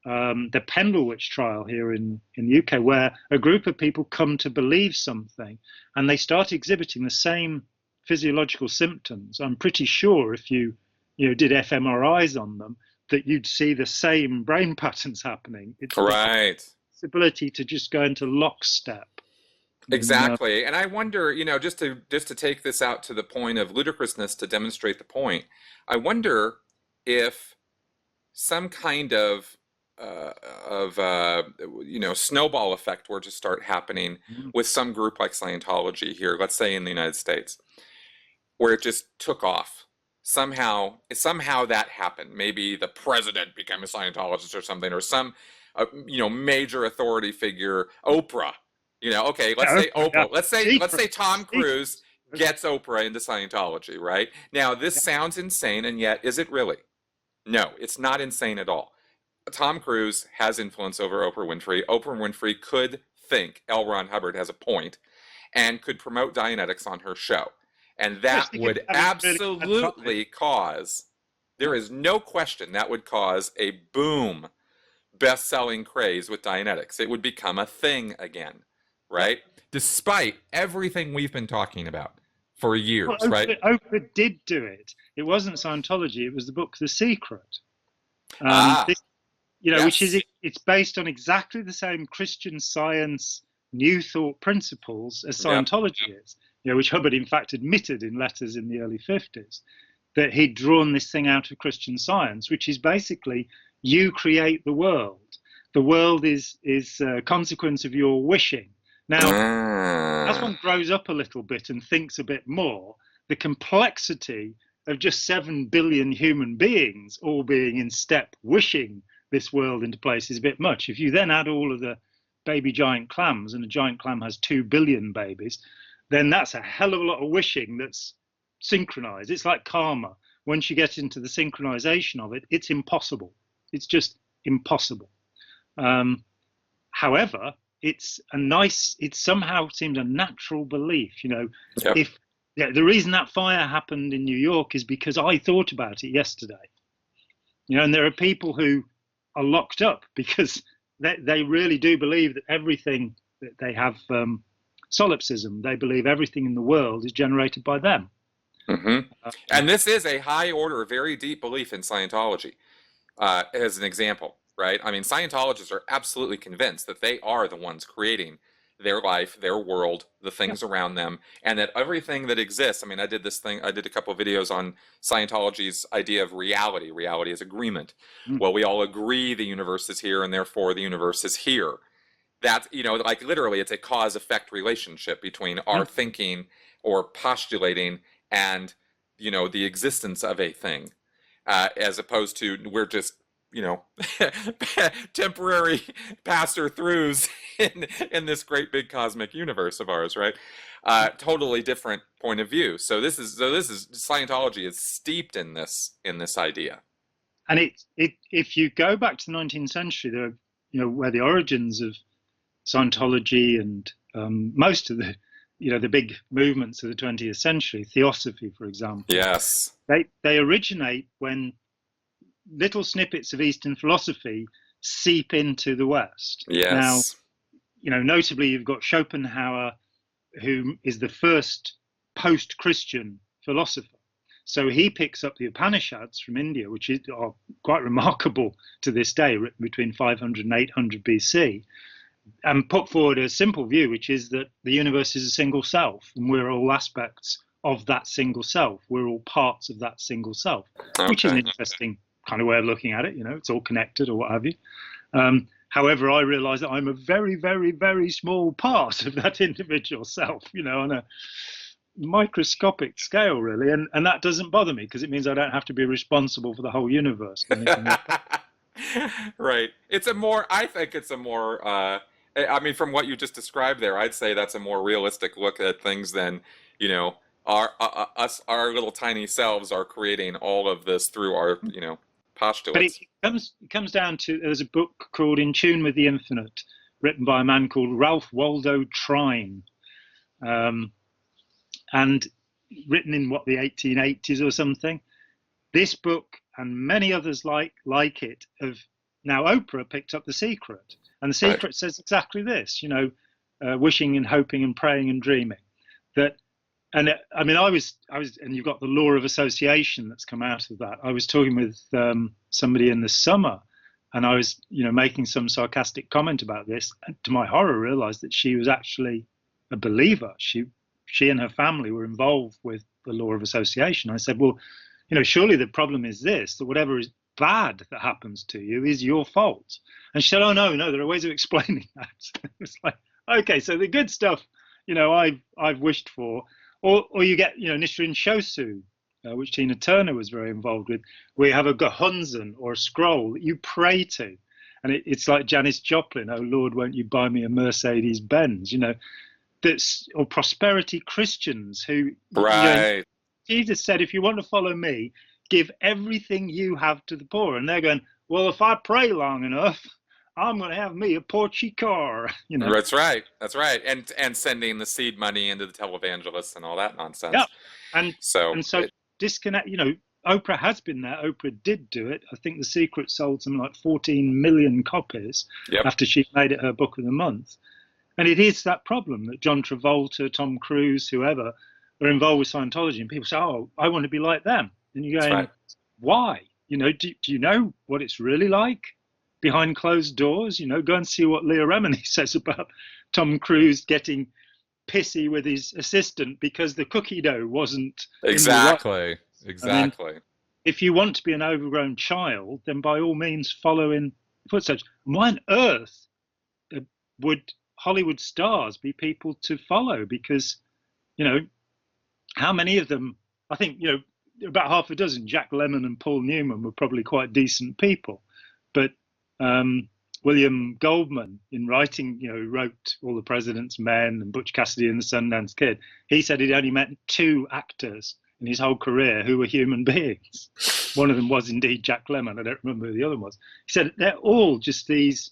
the Pendle witch trial here in the UK, where a group of people come to believe something and they start exhibiting the same physiological symptoms. I'm pretty sure if you did fMRIs on them, that you'd see the same brain patterns happening. It's right. This ability to just go into lockstep. Exactly. And I wonder, just to take this out to the point of ludicrousness to demonstrate the point, I wonder if some kind of snowball effect were to start happening with some group like Scientology here, let's say in the United States, where it just took off. Somehow that happened. Maybe the president became a Scientologist or something, or some, major authority figure, Oprah. Okay, let's say Oprah. Let's say Tom Cruise gets Oprah into Scientology, right? Now, this sounds insane, and yet, is it really? No, it's not insane at all. Tom Cruise has influence over Oprah Winfrey. Oprah Winfrey could think L. Ron Hubbard has a point and could promote Dianetics on her show. And that would absolutely cause, there is no question, that would cause a boom best-selling craze with Dianetics. It would become a thing again, right? Despite everything we've been talking about for years, right? Oprah did do it. It wasn't Scientology. It was the book The Secret. Which is, it's based on exactly the same Christian Science, New Thought principles as Scientology is. Which Hubbard, in fact, admitted in letters in the early 50s, that he'd drawn this thing out of Christian Science, which is basically you create the world. The world is a consequence of your wishing. Now, as one grows up a little bit and thinks a bit more, the complexity of just 7 billion human beings all being in step wishing this world into place is a bit much. If you then add all of the baby giant clams, and a giant clam has 2 billion babies, then that's a hell of a lot of wishing that's synchronized. It's like karma. Once you get into the synchronization of it, it's impossible. It's just impossible. However, it somehow seems a natural belief, if the reason that fire happened in New York is because I thought about it yesterday. And there are people who are locked up because they really do believe that everything that they have, solipsism, they believe everything in the world is generated by them. And this is a high order, very deep belief in Scientology, as an example, right? I mean, Scientologists are absolutely convinced that they are the ones creating their life, their world, the things around them, and that everything that exists. I mean, I did a couple of videos on Scientology's idea of reality. Reality is agreement. Well, we all agree the universe is here, and therefore the universe is here. That's, like literally it's a cause-effect relationship between our thinking or postulating and, the existence of a thing, as opposed to we're just, temporary passer-throughs in this great big cosmic universe of ours, right? Totally different point of view. So this is Scientology is steeped in this idea. And if you go back to the 19th century, where the origins of Scientology and most of the big movements of the 20th century, Theosophy, for example. Yes. They originate when little snippets of Eastern philosophy seep into the West. Yes. Now, notably, you've got Schopenhauer, who is the first post-Christian philosopher. So he picks up the Upanishads from India, which are quite remarkable to this day, written between 500 and 800 BC, and put forward a simple view, which is that the universe is a single self, and we're all aspects of that single self. We're all parts of that single self, which is an interesting kind of way of looking at it. It's all connected or what have you. However, I realize that I'm a very, very, very small part of that individual self, on a microscopic scale, really. And that doesn't bother me because it means I don't have to be responsible for the whole universe. Right. I think it's a more, from what you just described there, I'd say that's a more realistic look at things than, our little tiny selves are creating all of this through our, postulates. But it comes down to, there's a book called In Tune with the Infinite, written by a man called Ralph Waldo Trine, and written in the 1880s or something. This book and many others like it have now. Oprah picked up The Secret, and The Secret says exactly this: wishing and hoping and praying and dreaming. I was, and you've got the law of association that's come out of that. I was talking with somebody in the summer, and I was, making some sarcastic comment about this, and to my horror, realized that she was actually a believer. She and her family were involved with the law of association. I said, well, surely the problem is this: that whatever bad that happens to you is your fault. And she said, oh, no, there are ways of explaining that. It's like, okay, so the good stuff, I've wished for, or you get, Nichiren Shosu, which Tina Turner was very involved with, where you have a Gehunzen or a scroll that you pray to. And it's like Janis Joplin, oh Lord, won't you buy me a Mercedes Benz? Or prosperity Christians who, right. Jesus said, if you want to follow me, give everything you have to the poor. And they're going, well, if I pray long enough, I'm going to have me a Porsche car. That's right. That's right. And sending the seed money into the televangelists and all that nonsense. Yeah. And so disconnect, Oprah has been there. Oprah did do it. I think The Secret sold something like 14 million copies after she made it her book of the month. And it is that problem that John Travolta, Tom Cruise, whoever are involved with Scientology, and people say, oh, I want to be like them. And you're going, why? Do you know what it's really like behind closed doors? Go and see what Leah Remini says about Tom Cruise getting pissy with his assistant because the cookie dough wasn't exactly. I mean, if you want to be an overgrown child, then by all means follow in footsteps. Why on earth would Hollywood stars be people to follow? Because how many of them? I think about half a dozen. Jack Lemmon and Paul Newman were probably quite decent people, but William Goldman, in writing, wrote All the President's Men and Butch Cassidy and the Sundance Kid. He said he'd only met 2 actors in his whole career who were human beings. One of them was indeed Jack Lemmon. I don't remember who the other was. He said they're all just these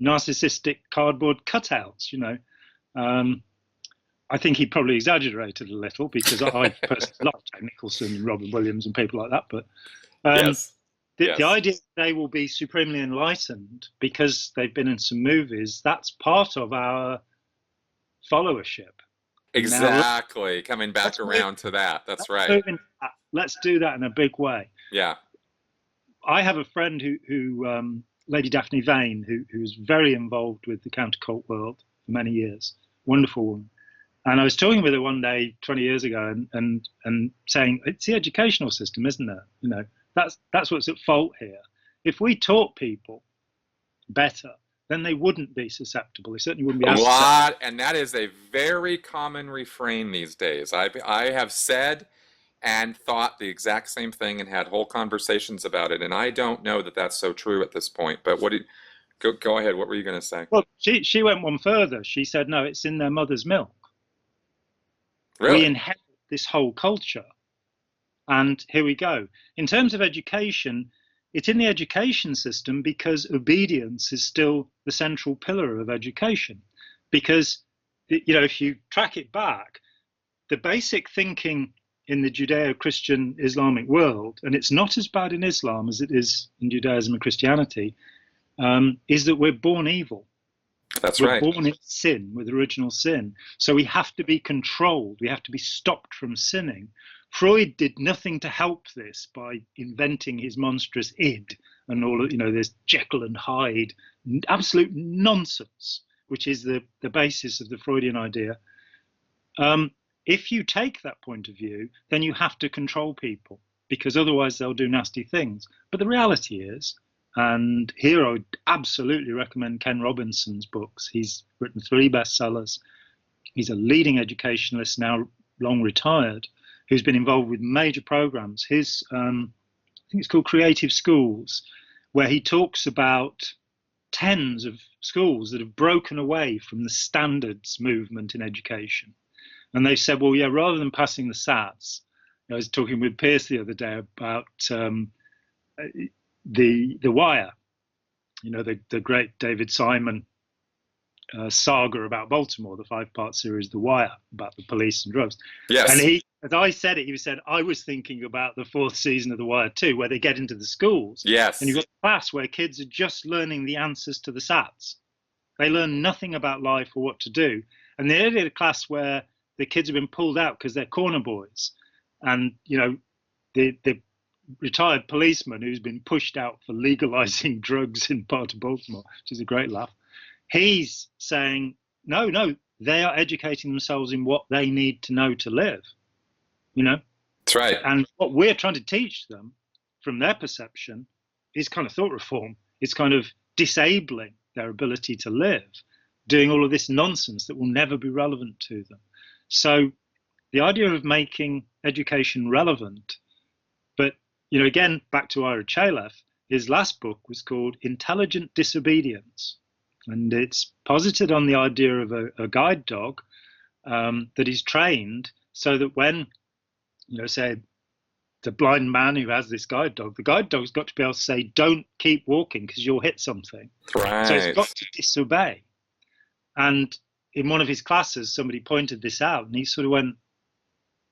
narcissistic cardboard cutouts. I think he probably exaggerated a little because I personally love Jack Nicholson and Robin Williams and people like that. But the idea that they will be supremely enlightened because they've been in some movies, that's part of our followership. Exactly. Now, coming back around to that. That's right. Let's do that in a big way. Yeah. I have a friend who Lady Daphne Vane, who's very involved with the countercult world for many years. Wonderful woman. And I was talking with her one day 20 years ago and saying, it's the educational system, isn't it? That's what's at fault here. If we taught people better, then they wouldn't be susceptible. They certainly wouldn't be as susceptible. And that is a very common refrain these days. I have said and thought the exact same thing and had whole conversations about it. And I don't know that that's so true at this point. But go ahead. What were you going to say? Well, she went one further. She said, no, it's in their mother's milk. Really? We inherit this whole culture. And here we go. In terms of education, it's in the education system because obedience is still the central pillar of education. Because, if you track it back, the basic thinking in the Judeo-Christian Islamic world, and it's not as bad in Islam as it is in Judaism and Christianity, is that we're born evil. We're born in sin, with original sin. So we have to be controlled. We have to be stopped from sinning. Freud did nothing to help this by inventing his monstrous id and all of, this Jekyll and Hyde, absolute nonsense, which is the basis of the Freudian idea. If you take that point of view, then you have to control people because otherwise they'll do nasty things. But the reality is, and here I would absolutely recommend Ken Robinson's books. He's written 3 bestsellers. He's a leading educationalist, now long retired, who's been involved with major programs. His, I think it's called Creative Schools, where he talks about tens of schools that have broken away from the standards movement in education. And they said, well, yeah, rather than passing the SATs, I was talking with Pierce the other day about the Wire, the great David Simon saga about Baltimore, the 5-part series, The Wire, about the police and drugs. Yes. And he, as I said it, he said, I was thinking about the 4th season of The Wire too, where they get into the schools. Yes. And you've got a class where kids are just learning the answers to the SATs. They learn nothing about life or what to do. And they did a class where the kids have been pulled out because they're corner boys. And, the retired policeman who's been pushed out for legalizing drugs in part of Baltimore, which is a great laugh. He's saying, no, they are educating themselves in what they need to know to live, That's right. And what we're trying to teach them from their perception is kind of thought reform. It's kind of disabling their ability to live, doing all of this nonsense that will never be relevant to them. So the idea of making education relevant, but, again, back to Ira Chalef, his last book was called Intelligent Disobedience. And it's posited on the idea of a guide dog that is trained so that when, say, the blind man who has this guide dog, the guide dog's got to be able to say, don't keep walking because you'll hit something. Right. So it's got to disobey. And in one of his classes, somebody pointed this out, and he sort of went,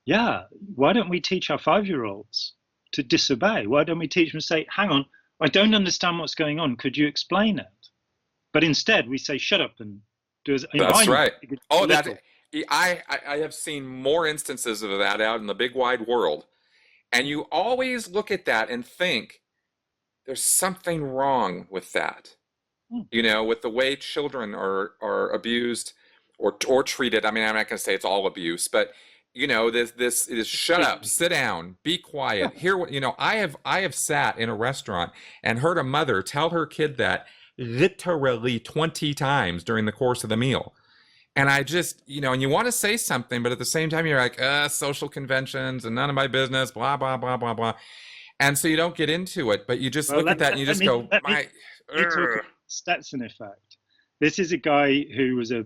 yeah, why don't we teach our 5-year-olds to disobey? Why don't we teach them to say, hang on, I don't understand what's going on. Could you explain it? But instead, we say, shut up and do as. That's right. Oh, I have seen more instances of that out in the big wide world. And you always look at that and think, there's something wrong with that. With the way children are abused or treated. I mean, I'm not going to say it's all abuse, but this is shut up, sit down, be quiet. Hear what I have sat in a restaurant and heard a mother tell her kid that literally 20 times during the course of the meal. And I just, and you want to say something, but at the same time, you're like, social conventions and none of my business, blah, blah, blah, blah, blah. And so you don't get into it, but you just look at that and you just go, my. Stetson effect. This is a guy who was a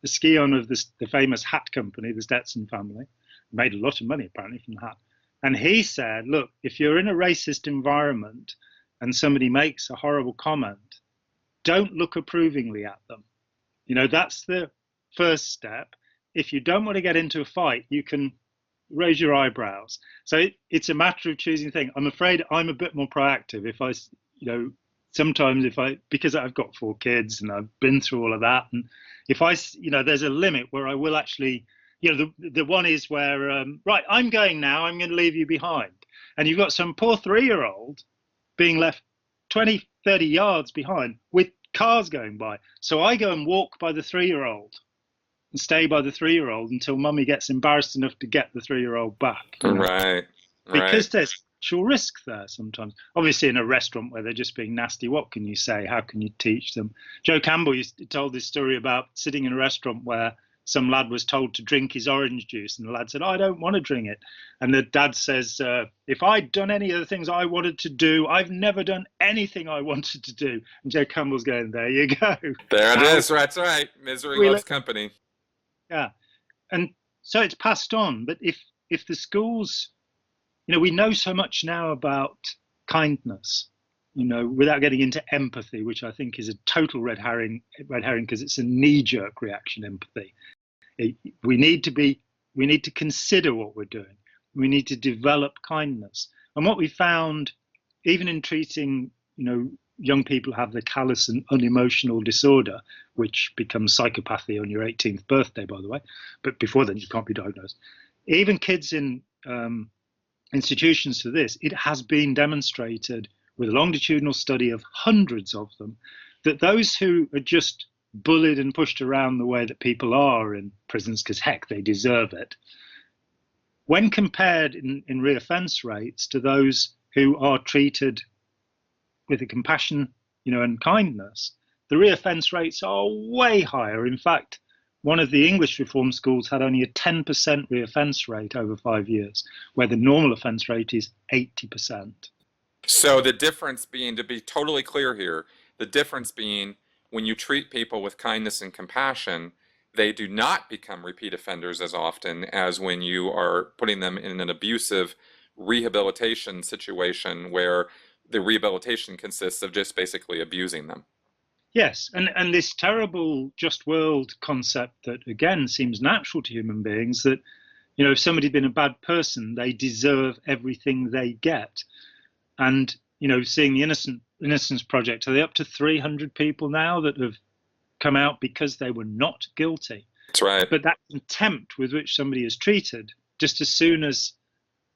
scion of the famous hat company, the Stetson family, made a lot of money apparently from the hat. And he said, look, if you're in a racist environment and somebody makes a horrible comment, don't look approvingly at them. That's the first step. If you don't want to get into a fight, you can raise your eyebrows. So it's a matter of choosing a thing. I'm afraid I'm a bit more proactive. If I, sometimes because I've got 4 kids and I've been through all of that, and if there's a limit where I will actually, the one is where, right, I'm going now, I'm going to leave you behind. And you've got some poor 3-year-old being left 20, 30 yards behind with cars going by. So I go and walk by the 3-year-old and stay by the 3-year-old until mummy gets embarrassed enough to get the 3-year-old back. Right. Because there's actual risk there sometimes. Obviously, in a restaurant where they're just being nasty, what can you say? How can you teach them? Joe Campbell told this story about sitting in a restaurant where some lad was told to drink his orange juice, and the lad said, I don't want to drink it. And the dad says, if I'd done any of the things I wanted to do, I've never done anything I wanted to do. And Joe Campbell's going, there you go. There it is. That's right. Misery loves company. Yeah. And so it's passed on. But if the schools, we know so much now about kindness, without getting into empathy, which I think is a total red herring because it's a knee-jerk reaction, empathy. We need to consider what we're doing. We need to develop kindness. And what we found, even in treating, young people who have the callous and unemotional disorder, which becomes psychopathy on your 18th birthday, by the way, but before then you can't be diagnosed. Even kids in institutions for this, it has been demonstrated with a longitudinal study of hundreds of them, that those who are just bullied and pushed around the way that people are in prisons, because heck, they deserve it, when compared in reoffence rates to those who are treated with a compassion, and kindness, the reoffence rates are way higher. In fact, one of the English reform schools had only a 10% reoffence rate over 5 years, where the normal offence rate is 80%. So the difference being, to be totally clear here, the difference being when you treat people with kindness and compassion, they do not become repeat offenders as often as when you are putting them in an abusive rehabilitation situation where the rehabilitation consists of just basically abusing them. Yes, and this terrible just world concept that, again, seems natural to human beings, that, if somebody's been a bad person, they deserve everything they get. And, seeing the Innocence Project, are they up to 300 people now that have come out because they were not guilty? That's right. But that contempt with which somebody is treated, just as soon as,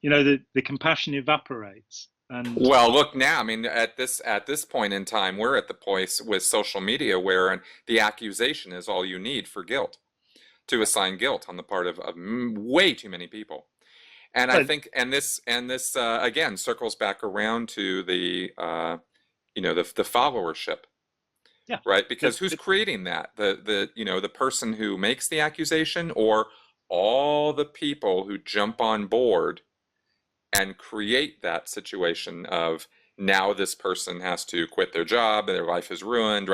the compassion evaporates. And well, look now, I mean, at this point in time, we're at the place with social media where the accusation is all you need for guilt, to assign guilt on the part of way too many people. And I think, and this again circles back around to the the followership, Yeah. right? Because who's creating that? The person who makes the accusation, or all the people who jump on board and create that situation of, now this person has to quit their job and their life is ruined,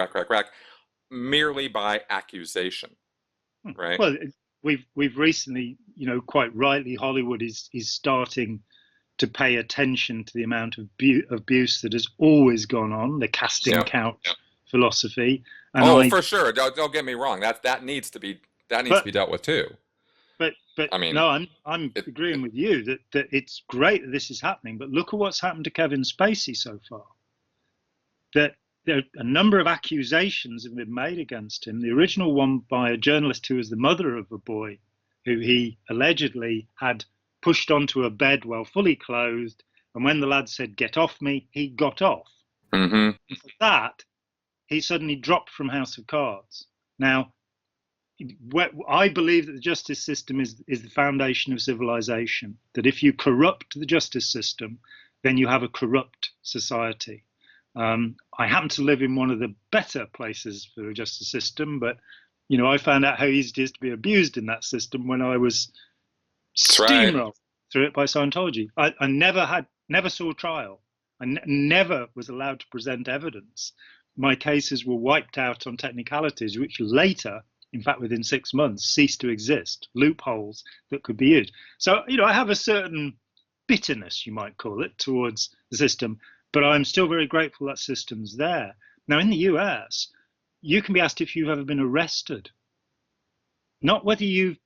merely by accusation, right? Well, we've recently, quite rightly, Hollywood is starting to pay attention to the amount of abuse that has always gone on, the casting couch philosophy. And for sure. Don't get me wrong. That needs to be dealt with too. But I mean, no, I'm agreeing with you that it's great that this is happening. But look at what's happened to Kevin Spacey so far. That a number of accusations have been made against him. The original one by a journalist who was the mother of a boy who he allegedly had pushed onto a bed while fully clothed. And when the lad said, "Get off me," he got off. Mm-hmm. And for that, he suddenly dropped from House of Cards. Now, I believe that the justice system is the foundation of civilization, that if you corrupt the justice system, then you have a corrupt society. I happen to live in one of the better places for the justice system, but I found out how easy it is to be abused in that system when I was steamrolled through it by Scientology. I never saw a trial. I never was allowed to present evidence. My cases were wiped out on technicalities, which later, in fact, within 6 months, ceased to exist, loopholes that could be used. So, I have a certain bitterness, you might call it, towards the system, but I'm still very grateful that system's there. Now, in the US, you can be asked if you've ever been arrested, not whether you've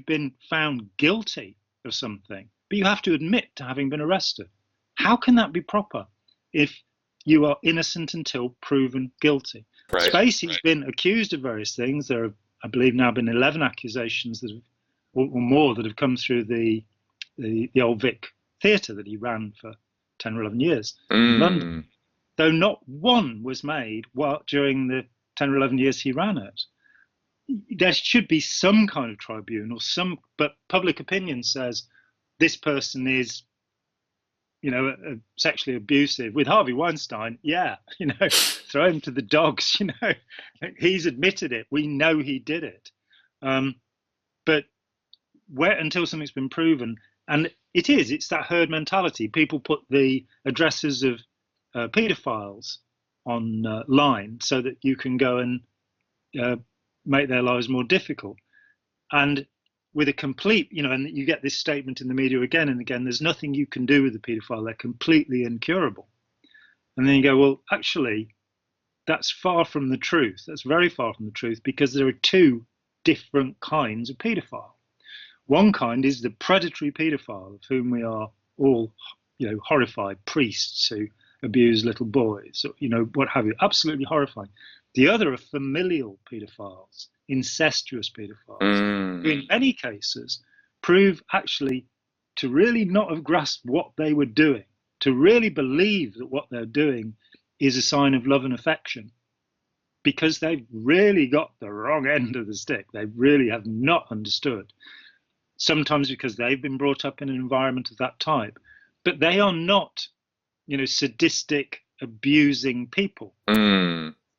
been found guilty of something, but you have to admit to having been arrested. How can that be proper if you are innocent until proven guilty? Right. Spacey's been accused of various things. There have, I believe, now been 11 accusations that have, or more, that have come through the old Vic Theatre that he ran for 10 or 11 years in London, though not one was made during the 10 or 11 years he ran it. There should be some kind of tribunal, but public opinion says this person is, sexually abusive. With Harvey Weinstein, throw him to the dogs. He's admitted it. We know he did it. But until something's been proven, and it's that herd mentality. People put the addresses of paedophiles online so that you can go and make their lives more difficult. And with a complete, and you get this statement in the media again and again, there's nothing you can do with the paedophile, they're completely incurable. And then you go, well, actually, that's far from the truth. That's very far from the truth, because there are two different kinds of paedophile. One kind is the predatory paedophile, of whom we are all, horrified, priests who abuse little boys, what have you, absolutely horrifying. The other are familial paedophiles, incestuous paedophiles, who in many cases prove actually to really not have grasped what they were doing, to really believe that what they're doing is a sign of love and affection, because they've really got the wrong end of the stick. They really have not understood, sometimes because they've been brought up in an environment of that type, but they are not, sadistic, abusing people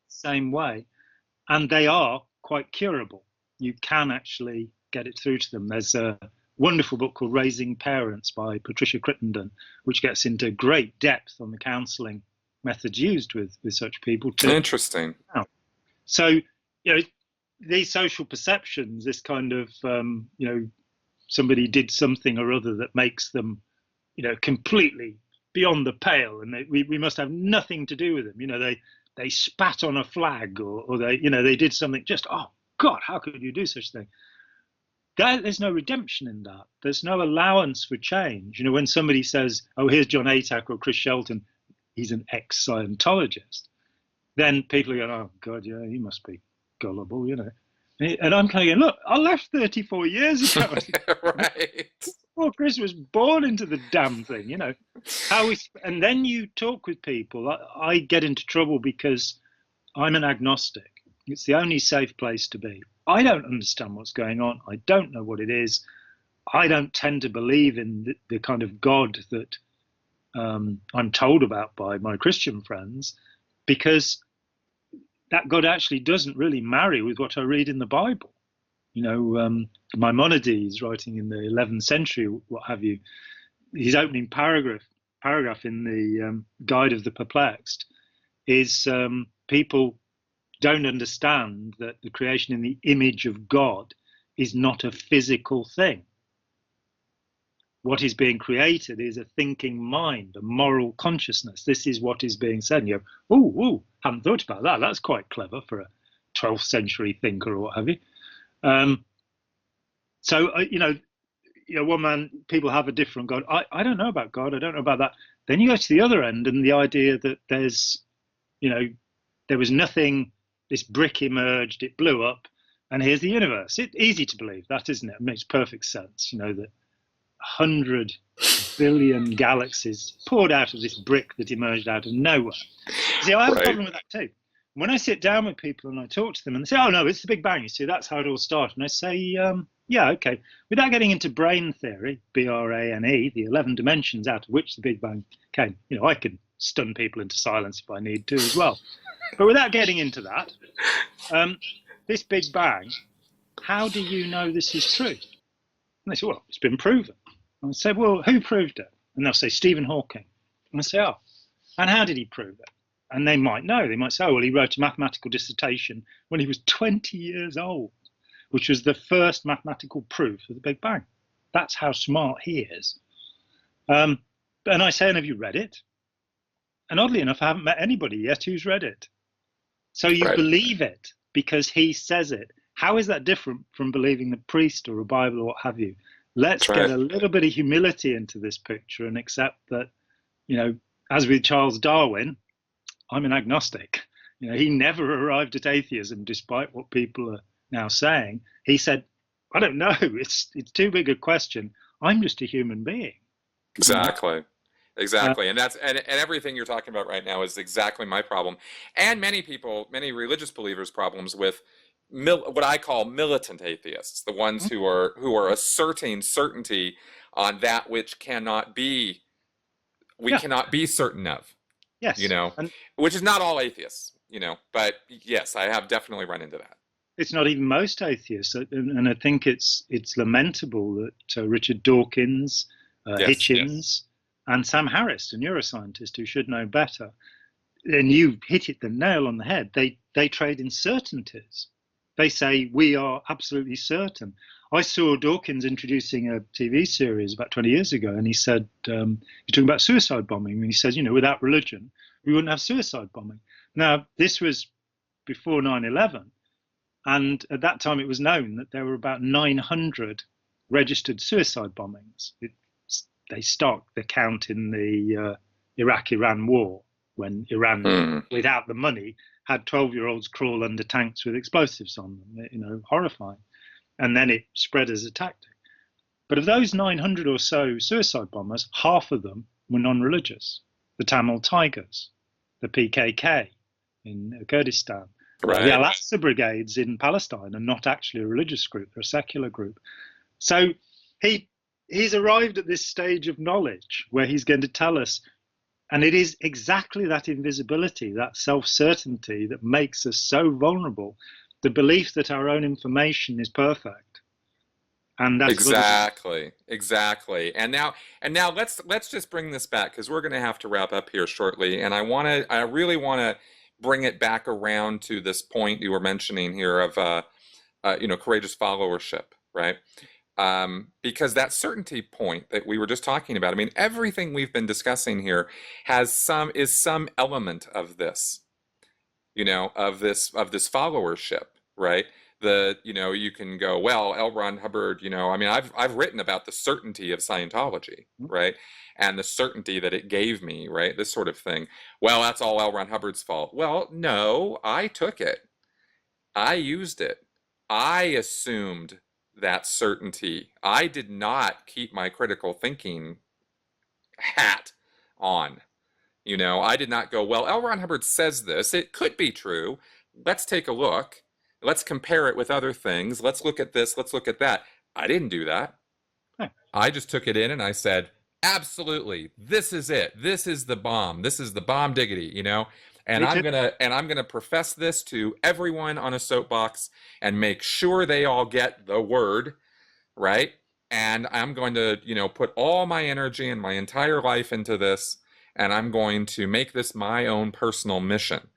same way, and they are quite curable. You can actually get it through to them. There's a wonderful book called Raising Parents by Patricia Crittenden, which gets into great depth on the counselling methods used with such people. Interesting. So, these social perceptions, this kind of, somebody did something or other that makes them, completely beyond the pale, and we must have nothing to do with them. They spat on a flag, or they did something just, oh God, how could you do such a thing? There's no redemption in that. There's no allowance for change. When somebody says, oh, here's Jon Atack or Chris Shelton, he's an ex-Scientologist, then people are going, oh God, yeah, he must be gullible, And I'm kind of going, look, I left 34 years ago. Right. Well, Chris was born into the damn thing, and then you talk with people. I get into trouble because I'm an agnostic. It's the only safe place to be. I don't understand what's going on. I don't know what it is. I don't tend to believe in the kind of God that I'm told about by my Christian friends, because that God actually doesn't really marry with what I read in the Bible. You know, Maimonides, writing in the 11th century, what have you, his opening paragraph in the Guide of the Perplexed is people don't understand that the creation in the image of God is not a physical thing. What is being created is a thinking mind, a moral consciousness. This is what is being said. And you go, ooh, haven't thought about that. That's quite clever for a 12th century thinker or what have you. So, you know, one man, people have a different God. I don't know about God. I don't know about that. Then you go to the other end, and the idea that there's, you know, there was nothing, this brick emerged, it blew up, and here's the universe. It's easy to believe that, isn't it? It makes perfect sense, you know, that 100 billion galaxies poured out of this brick that emerged out of nowhere. See, I have a problem with that too. When I sit down with people and I talk to them and they say, oh no, it's the Big Bang, you see, that's how it all started. And I say, yeah, okay. Without getting into brain theory, BRANE, the 11 dimensions out of which the Big Bang came, you know, I can stun people into silence if I need to as well. But without getting into that, this Big Bang, how do you know this is true? And they say, well, it's been proven. And I say, well, who proved it? And they'll say, Stephen Hawking. And I say, oh, and how did he prove it? And they might know. They might say, oh, well, he wrote a mathematical dissertation when he was 20 years old, which was the first mathematical proof of the Big Bang. That's how smart he is. And I say, and have you read it? And oddly enough, I haven't met anybody yet who's read it. So you believe it because he says it. How is that different from believing the priest or a Bible or what have you? Let's get a little bit of humility into this picture and accept that, you know, as with Charles Darwin, I'm an agnostic. You know, he never arrived at atheism, despite what people are now saying. He said, I don't know, it's too big a question. I'm just a human being. Exactly. Exactly. And and everything you're talking about right now is exactly my problem. And many people, many religious believers' problems with what I call militant atheists, the ones who are asserting certainty on that which cannot be, cannot be certain of. Yes. You know, which is not all atheists, you know, but yes, I have definitely run into that. It's not even most atheists. And I think it's lamentable that Richard Dawkins, Hitchens, and Sam Harris, a neuroscientist who should know better, and you hit it the nail on the head. They trade in certainties. They say we are absolutely certain. I saw Dawkins introducing a TV series about 20 years ago, and he said, you're talking about suicide bombing, and he says, you know, without religion, we wouldn't have suicide bombing. Now, this was before 9/11, and at that time it was known that there were about 900 registered suicide bombings. They stopped the count in the Iraq-Iran war, when Iran, without the money, had 12-year-olds crawl under tanks with explosives on them, you know, horrifying. And then it spread as a tactic. But of those 900 or so suicide bombers, half of them were non-religious. The Tamil Tigers, the PKK in Kurdistan, the Al-Aqsa Brigades in Palestine are not actually a religious group, they're a secular group. So he's arrived at this stage of knowledge where he's going to tell us, and it is exactly that invisibility, that self-certainty that makes us so vulnerable, the belief that our own information is perfect. And that's exactly. And now let's just bring this back, because we're going to have to wrap up here shortly. And I really want to bring it back around to this point you were mentioning here of you know, courageous followership, right? Because that certainty point that we were just talking about, I mean, everything we've been discussing here is some element of this, you know, of this followership, right? You know, you can go, well, L. Ron Hubbard, you know, I mean, I've written about the certainty of Scientology, right? And the certainty that it gave me, right? This sort of thing. Well, that's all L. Ron Hubbard's fault. Well, no, I took it. I used it. I assumed that certainty. I did not keep my critical thinking hat on. You know, I did not go, well, L. Ron Hubbard says this. It could be true. Let's take a look. Let's compare it with other things. Let's look at this. Let's look at that. I didn't do that. No. I just took it in and I said, absolutely, this is it. This is the bomb. This is the bomb diggity, you know? And Me too. I'm gonna profess this to everyone on a soapbox and make sure they all get the word, right? And I'm going to, you know, put all my energy and my entire life into this, and I'm going to make this my own personal mission.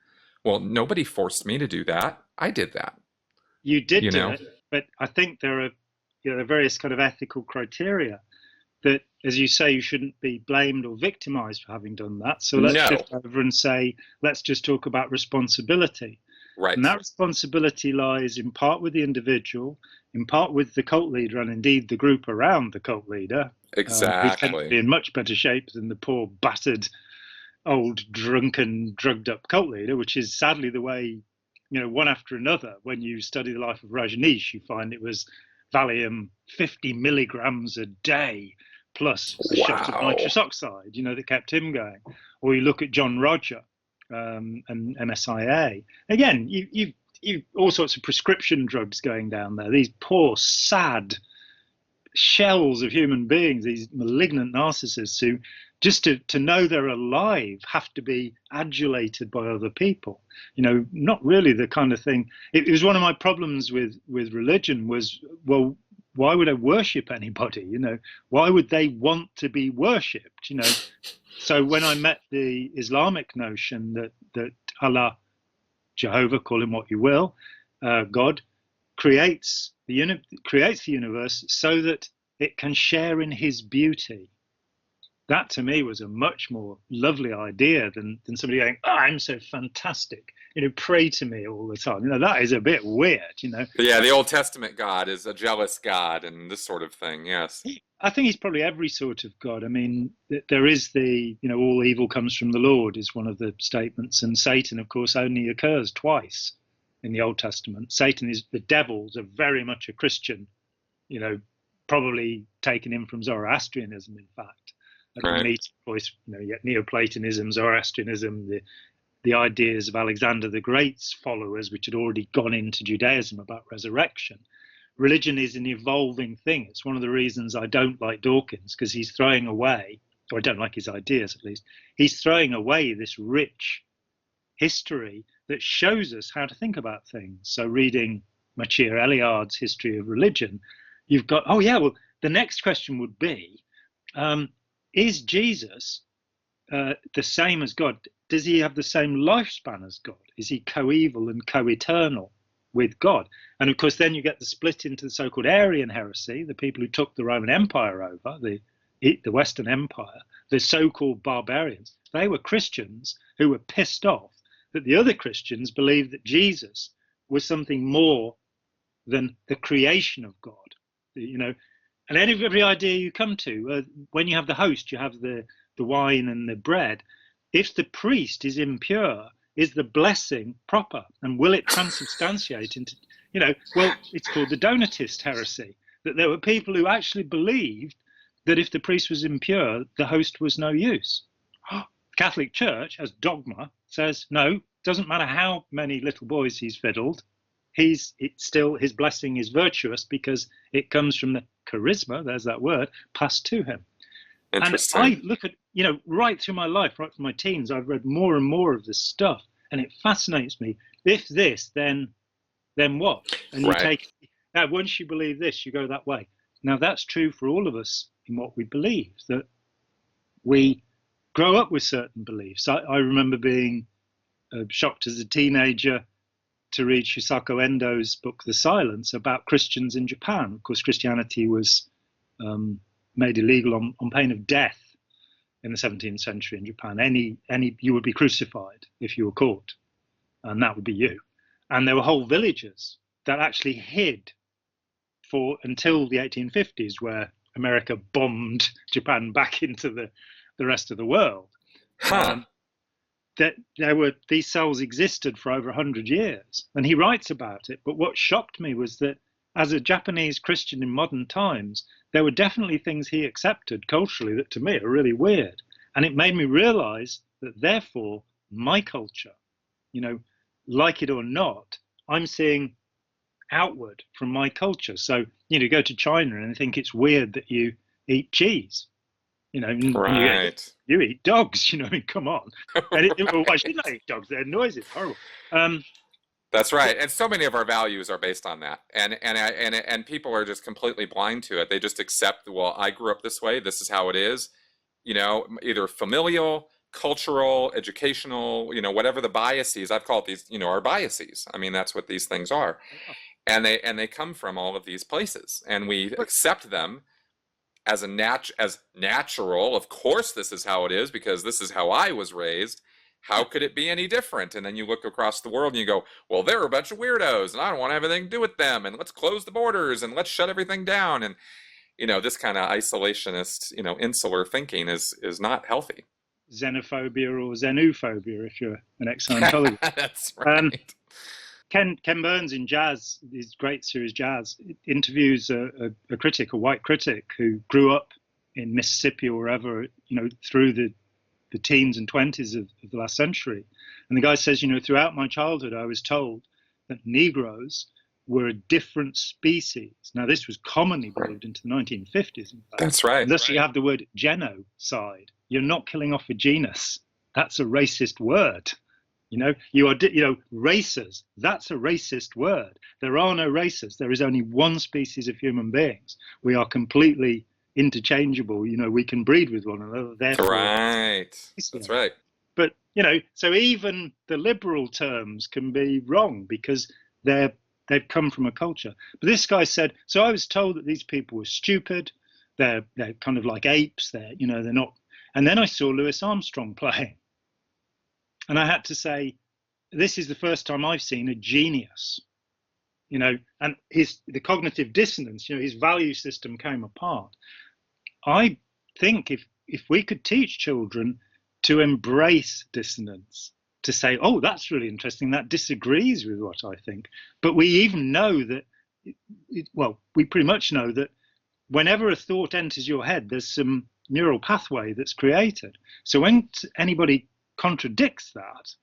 Well, nobody forced me to do that. I did that. You did You do know? it, but I think there are, various kind of ethical criteria that, as you say, you shouldn't be blamed or victimized for having done that. So let's No. shift over and say, let's just talk about responsibility. Right. And that responsibility lies in part with the individual, in part with the cult leader, and indeed the group around the cult leader, who tend to be Exactly. in much better shape than the poor, battered, old, drunken, drugged up cult leader, which is sadly the way, one after another. When you study the life of Rajneesh, you find it was Valium 50 milligrams a day plus a shot of Wow. nitrous oxide, that kept him going. Or you look at John Roger and MSIA. Again, you all sorts of prescription drugs going down there. These poor, sad shells of human beings, these malignant narcissists who, just to know they're alive, have to be adulated by other people. Not really the kind of thing. It was one of my problems with religion was, well, why would I worship anybody? Why would they want to be worshipped? So when I met the Islamic notion that Allah, Jehovah, call him what you will, God, creates the universe so that it can share in his beauty. That to me was a much more lovely idea than somebody going, oh, I'm so fantastic, pray to me all the time. That is a bit weird, Yeah, the Old Testament God is a jealous God and this sort of thing, yes. I think he's probably every sort of God. I mean, there is the, all evil comes from the Lord is one of the statements. And Satan, of course, only occurs twice in the Old Testament. Satan is, the devils are very much a Christian, probably taken in from Zoroastrianism, in fact. At the meeting voice, yet Neoplatonism, Zoroastrianism, the ideas of Alexander the Great's followers, which had already gone into Judaism about resurrection. Religion is an evolving thing. It's one of the reasons I don't like Dawkins, because he's throwing away, or I don't like his ideas at least, he's throwing away this rich history that shows us how to think about things. So reading Machir Eliard's History of Religion, you've got, oh yeah, well, the next question would be, is Jesus the same as God? Does he have the same lifespan as God? Is he co-evil and co-eternal with God? And of course, then you get the split into the so-called Arian heresy, the people who took the Roman Empire over, the Western Empire, the so-called barbarians. They were Christians who were pissed off that the other Christians believed that Jesus was something more than the creation of God, And every idea you come to, when you have the host, you have the wine and the bread. If the priest is impure, is the blessing proper? And will it transubstantiate into, well, it's called the Donatist heresy, that there were people who actually believed that if the priest was impure, the host was no use. Catholic Church, as dogma, says, no, doesn't matter how many little boys he's fiddled, his blessing is virtuous because it comes from the charisma, there's that word, passed to him. And I look at, right through my life, right from my teens, I've read more and more of this stuff, and it fascinates me. If this, then what? And you take, now once you believe this, you go that way. Now that's true for all of us in what we believe, that we grow up with certain beliefs. I remember being shocked as a teenager to read Shusaku Endo's book, The Silence, about Christians in Japan. Of course, Christianity was made illegal on pain of death in the 17th century in Japan. You would be crucified if you were caught, and that would be you. And there were whole villages that actually hid until the 1850s, where America bombed Japan back into the rest of the world. That these cells existed for over 100 years, and he writes about it. But what shocked me was that as a Japanese Christian in modern times, there were definitely things he accepted culturally that to me are really weird. And it made me realize that therefore my culture, like it or not, I'm seeing outward from my culture. So, go to China and they think it's weird that you eat cheese, and Right. you eat dogs, come on. And Right. well, why shouldn't I eat dogs? They're noisy, horrible. That's right, and so many of our values are based on that, and people are just completely blind to it. They just accept, well, I grew up this way. This is how it is, either familial, cultural, educational, whatever the biases. I've called these, our biases. I mean, that's what these things are, and they come from all of these places, and we accept them as as natural. Of course, this is how it is because this is how I was raised. How could it be any different? And then you look across the world and you go, well, they're a bunch of weirdos and I don't want to have anything to do with them. And let's close the borders and let's shut everything down. And, this kind of isolationist, insular thinking is not healthy. Xenophobia or xenophobia, if you're an ex-Scientologist. That's right. Ken Burns in Jazz, his great series Jazz, interviews a white critic who grew up in Mississippi or wherever, through the teens and 20s of the last century. And the guy says, throughout my childhood, I was told that Negroes were a different species. Now, this was commonly believed into the 1950s. In fact. That's right. Thus, you have the word genocide. You're not killing off a genus. That's a racist word. You are, races. That's a racist word. There are no races. There is only one species of human beings. We are completely interchangeable. We can breed with one another. Therefore, right. That's right. But so even the liberal terms can be wrong because they've come from a culture. But this guy said, so I was told that these people were stupid. They're kind of like apes. They're not. And then I saw Louis Armstrong playing, and I had to say, this is the first time I've seen a genius. And the cognitive dissonance, his value system came apart. I think if we could teach children to embrace dissonance, to say, oh, that's really interesting, that disagrees with what I think. But we even know that, we pretty much know that whenever a thought enters your head, there's some neural pathway that's created. So when anybody contradicts that,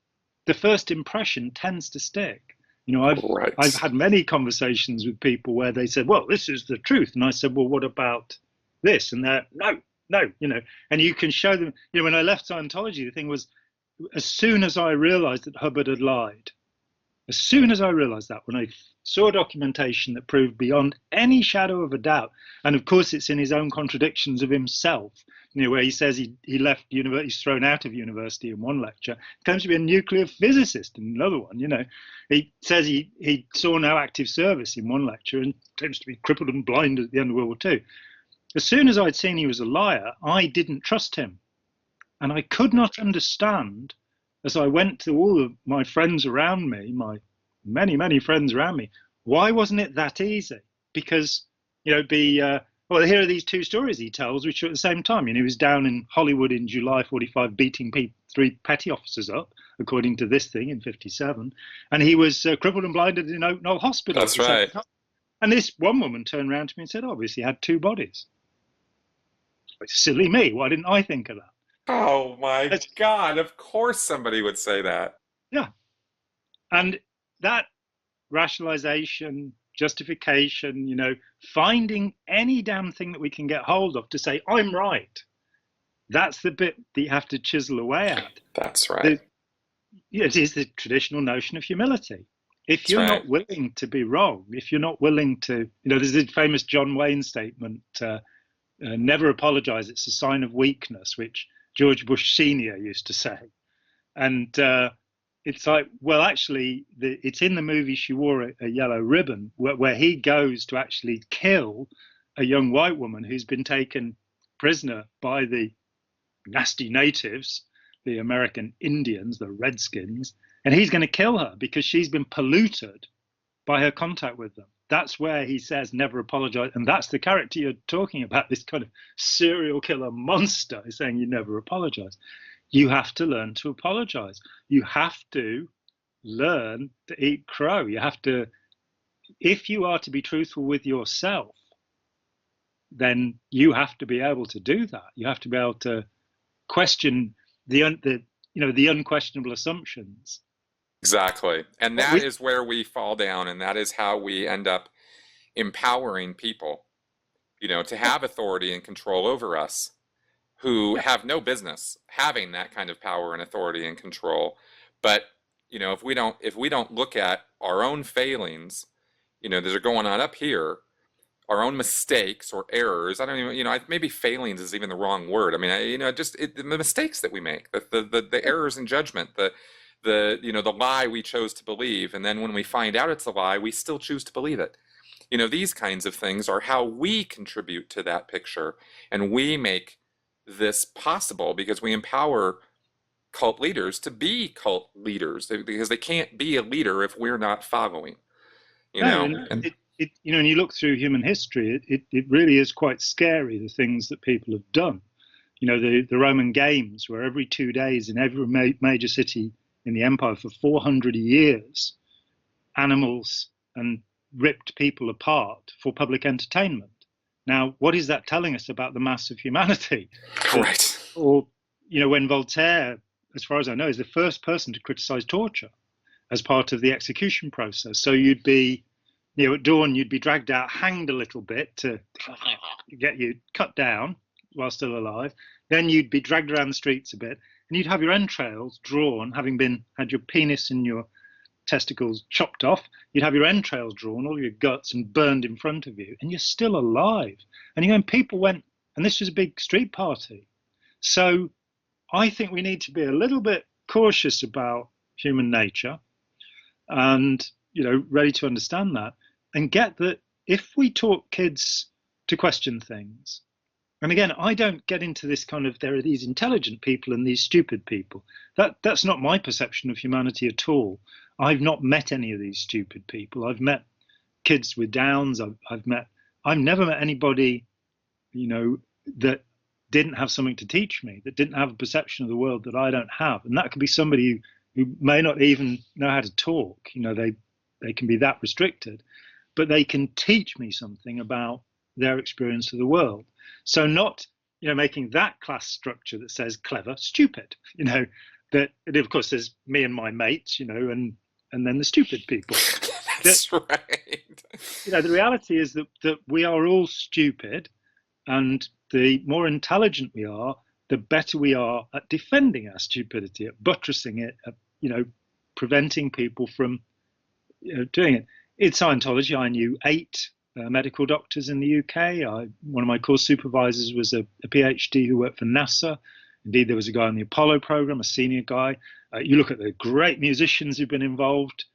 the first impression tends to stick. I've had many conversations with people where they said, well, this is the truth. And I said, well, what about this? And they're, no, and you can show them, when I left Scientology, the thing was, as soon as I realized that Hubbard had lied, as soon as I realized that, when I saw documentation that proved beyond any shadow of a doubt, and of course it's in his own contradictions of himself, where he says he left university, he's thrown out of university in one lecture, claims to be a nuclear physicist in another one, He says he saw no active service in one lecture and claims to be crippled and blind at the end of World War II. As soon as I'd seen he was a liar, I didn't trust him. And I could not understand, as I went to all of my friends around me, my many, many friends around me, why wasn't it that easy? Because, here are these two stories he tells, which are at the same time. He was down in Hollywood in July 45, beating three petty officers up, according to this thing, in 57. And he was crippled and blinded in Oak Knoll Hospital. That's right. And this one woman turned around to me and said, obviously, he had two bodies. Silly me. Why didn't I think of that? Oh, my God. Of course somebody would say that. Yeah. And that rationalization, justification, finding any damn thing that we can get hold of to say, I'm right. That's the bit that you have to chisel away at. That's right. It is the traditional notion of humility. If you're not willing to be wrong, if you're not willing to, there's the famous John Wayne statement, never apologize, it's a sign of weakness, which George Bush Sr. used to say. And it's like, well, actually, it's in the movie She Wore a Yellow Ribbon, where he goes to actually kill a young white woman who's been taken prisoner by the nasty natives, the American Indians, the Redskins, and he's going to kill her because she's been polluted by her contact with them. That's where he says never apologize. And that's the character you're talking about, this kind of serial killer monster, is saying you never apologize. You have to learn to apologize. You have to learn to eat crow. You have to, if you are to be truthful with yourself, then you have to be able to do that. You have to be able to question the unquestionable assumptions Exactly. And that is where we fall down, and that is how we end up empowering people, to have authority and control over us, who have no business having that kind of power and authority and control. But, if we don't look at our own failings, that are going on up here, our own mistakes or errors. I don't even, maybe failings is even the wrong word. I mean, the mistakes that we make, the errors in judgment, the lie we chose to believe. And then when we find out it's a lie, we still choose to believe it. These kinds of things are how we contribute to that picture. And we make this possible because we empower cult leaders to be cult leaders, because they can't be a leader if we're not following, and you look through human history, it really is quite scary, the things that people have done. The Roman games, where every 2 days in every major city in the empire for 400 years, animals and ripped people apart for public entertainment. Now, what is that telling us about the mass of humanity? Right. Or, when Voltaire, as far as I know, is the first person to criticize torture as part of the execution process. So you'd be, at dawn, you'd be dragged out, hanged a little bit to get you cut down while still alive. Then you'd be dragged around the streets a bit, and you'd have your entrails drawn, having had your penis and your testicles chopped off. You'd have your entrails drawn, all your guts, and burned in front of you, and you're still alive. And people went, and this was a big street party. So I think we need to be a little bit cautious about human nature, and ready to understand that, and get that if we taught kids to question things. And again, I don't get into this kind of, there are these intelligent people and these stupid people. That's not my perception of humanity at all. I've not met any of these stupid people. I've met kids with Downs. I've never met anybody, that didn't have something to teach me, that didn't have a perception of the world that I don't have. And that could be somebody who may not even know how to talk. They can be that restricted, but they can teach me something about their experience of the world. So not, making that class structure that says clever, stupid, that of course there's me and my mates, and then the stupid people. That's right. The reality is that we are all stupid, and the more intelligent we are, the better we are at defending our stupidity, at buttressing it, at, preventing people from doing it. In Scientology, I knew 8 medical doctors in the UK. One of my course supervisors was a PhD who worked for NASA. Indeed, there was a guy on the Apollo program, a senior guy. You look at the great musicians who've been involved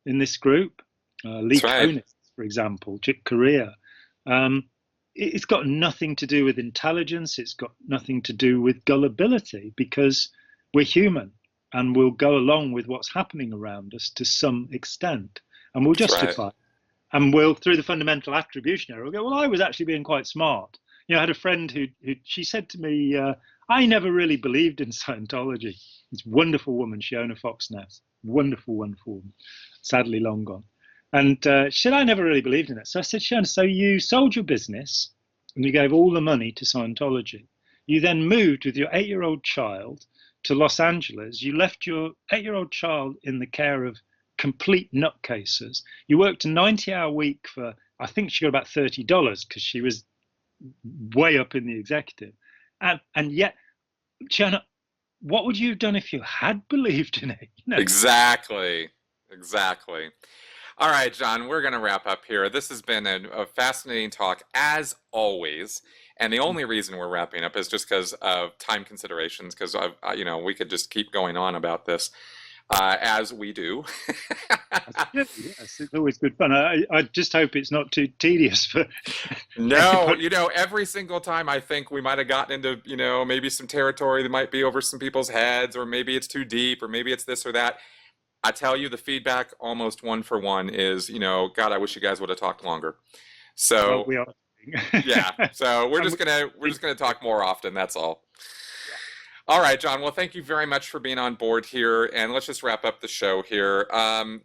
in this group. Lee Konitz, for example, Chick Corea. It's got nothing to do with intelligence. It's got nothing to do with gullibility, because we're human and we'll go along with what's happening around us to some extent, and we'll justify it. And we'll, through the fundamental attribution error, we'll go, well, I was actually being quite smart. I had a friend who she said to me, I never really believed in Scientology. This wonderful woman, Shiona Fox-Ness, wonderful, wonderful woman, sadly long gone. And she said, I never really believed in it. So I said, Shiona, so you sold your business and you gave all the money to Scientology. You then moved with your 8-year-old child to Los Angeles. You left your 8-year-old child in the care of complete nutcases. You worked a 90-hour week for, I think she got about $30 because she was way up in the executive. And yet, Shiona, what would you have done if you had believed in it? Exactly. All right, Jon, we're going to wrap up here. This has been a fascinating talk, as always. And the only reason we're wrapping up is just because of time considerations, because we could just keep going on about this. As we do. Yes, it's always good fun. I just hope it's not too tedious for. No, every single time I think we might have gotten into, maybe some territory that might be over some people's heads, or maybe it's too deep, or maybe it's this or that. I tell you, the feedback almost 1-for-1 is, God, I wish you guys would have talked longer. So well, we are. Yeah. So we're just gonna talk more often. That's all. All right, John. Well, thank you very much for being on board here. And let's just wrap up the show here.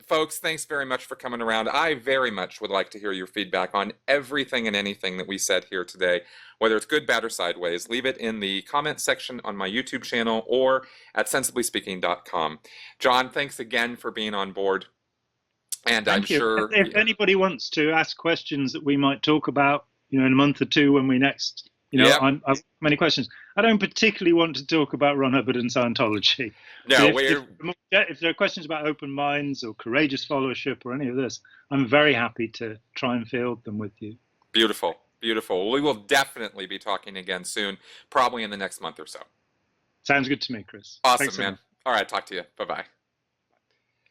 Folks, thanks very much for coming around. I very much would like to hear your feedback on everything and anything that we said here today, whether it's good, bad, or sideways. Leave it in the comment section on my YouTube channel or at sensiblyspeaking.com. John, thanks again for being on board. And Thank you. Sure if anybody wants to ask questions that we might talk about, in a month or two when we next, I've many questions. I don't particularly want to talk about Ron Hubbard and Scientology. No, if there are questions about open minds or courageous followership or any of this, I'm very happy to try and field them with you. Beautiful, beautiful. We will definitely be talking again soon, probably in the next month or so. Sounds good to me, Chris. Awesome, Thanks, man. All right, talk to you. Bye-bye.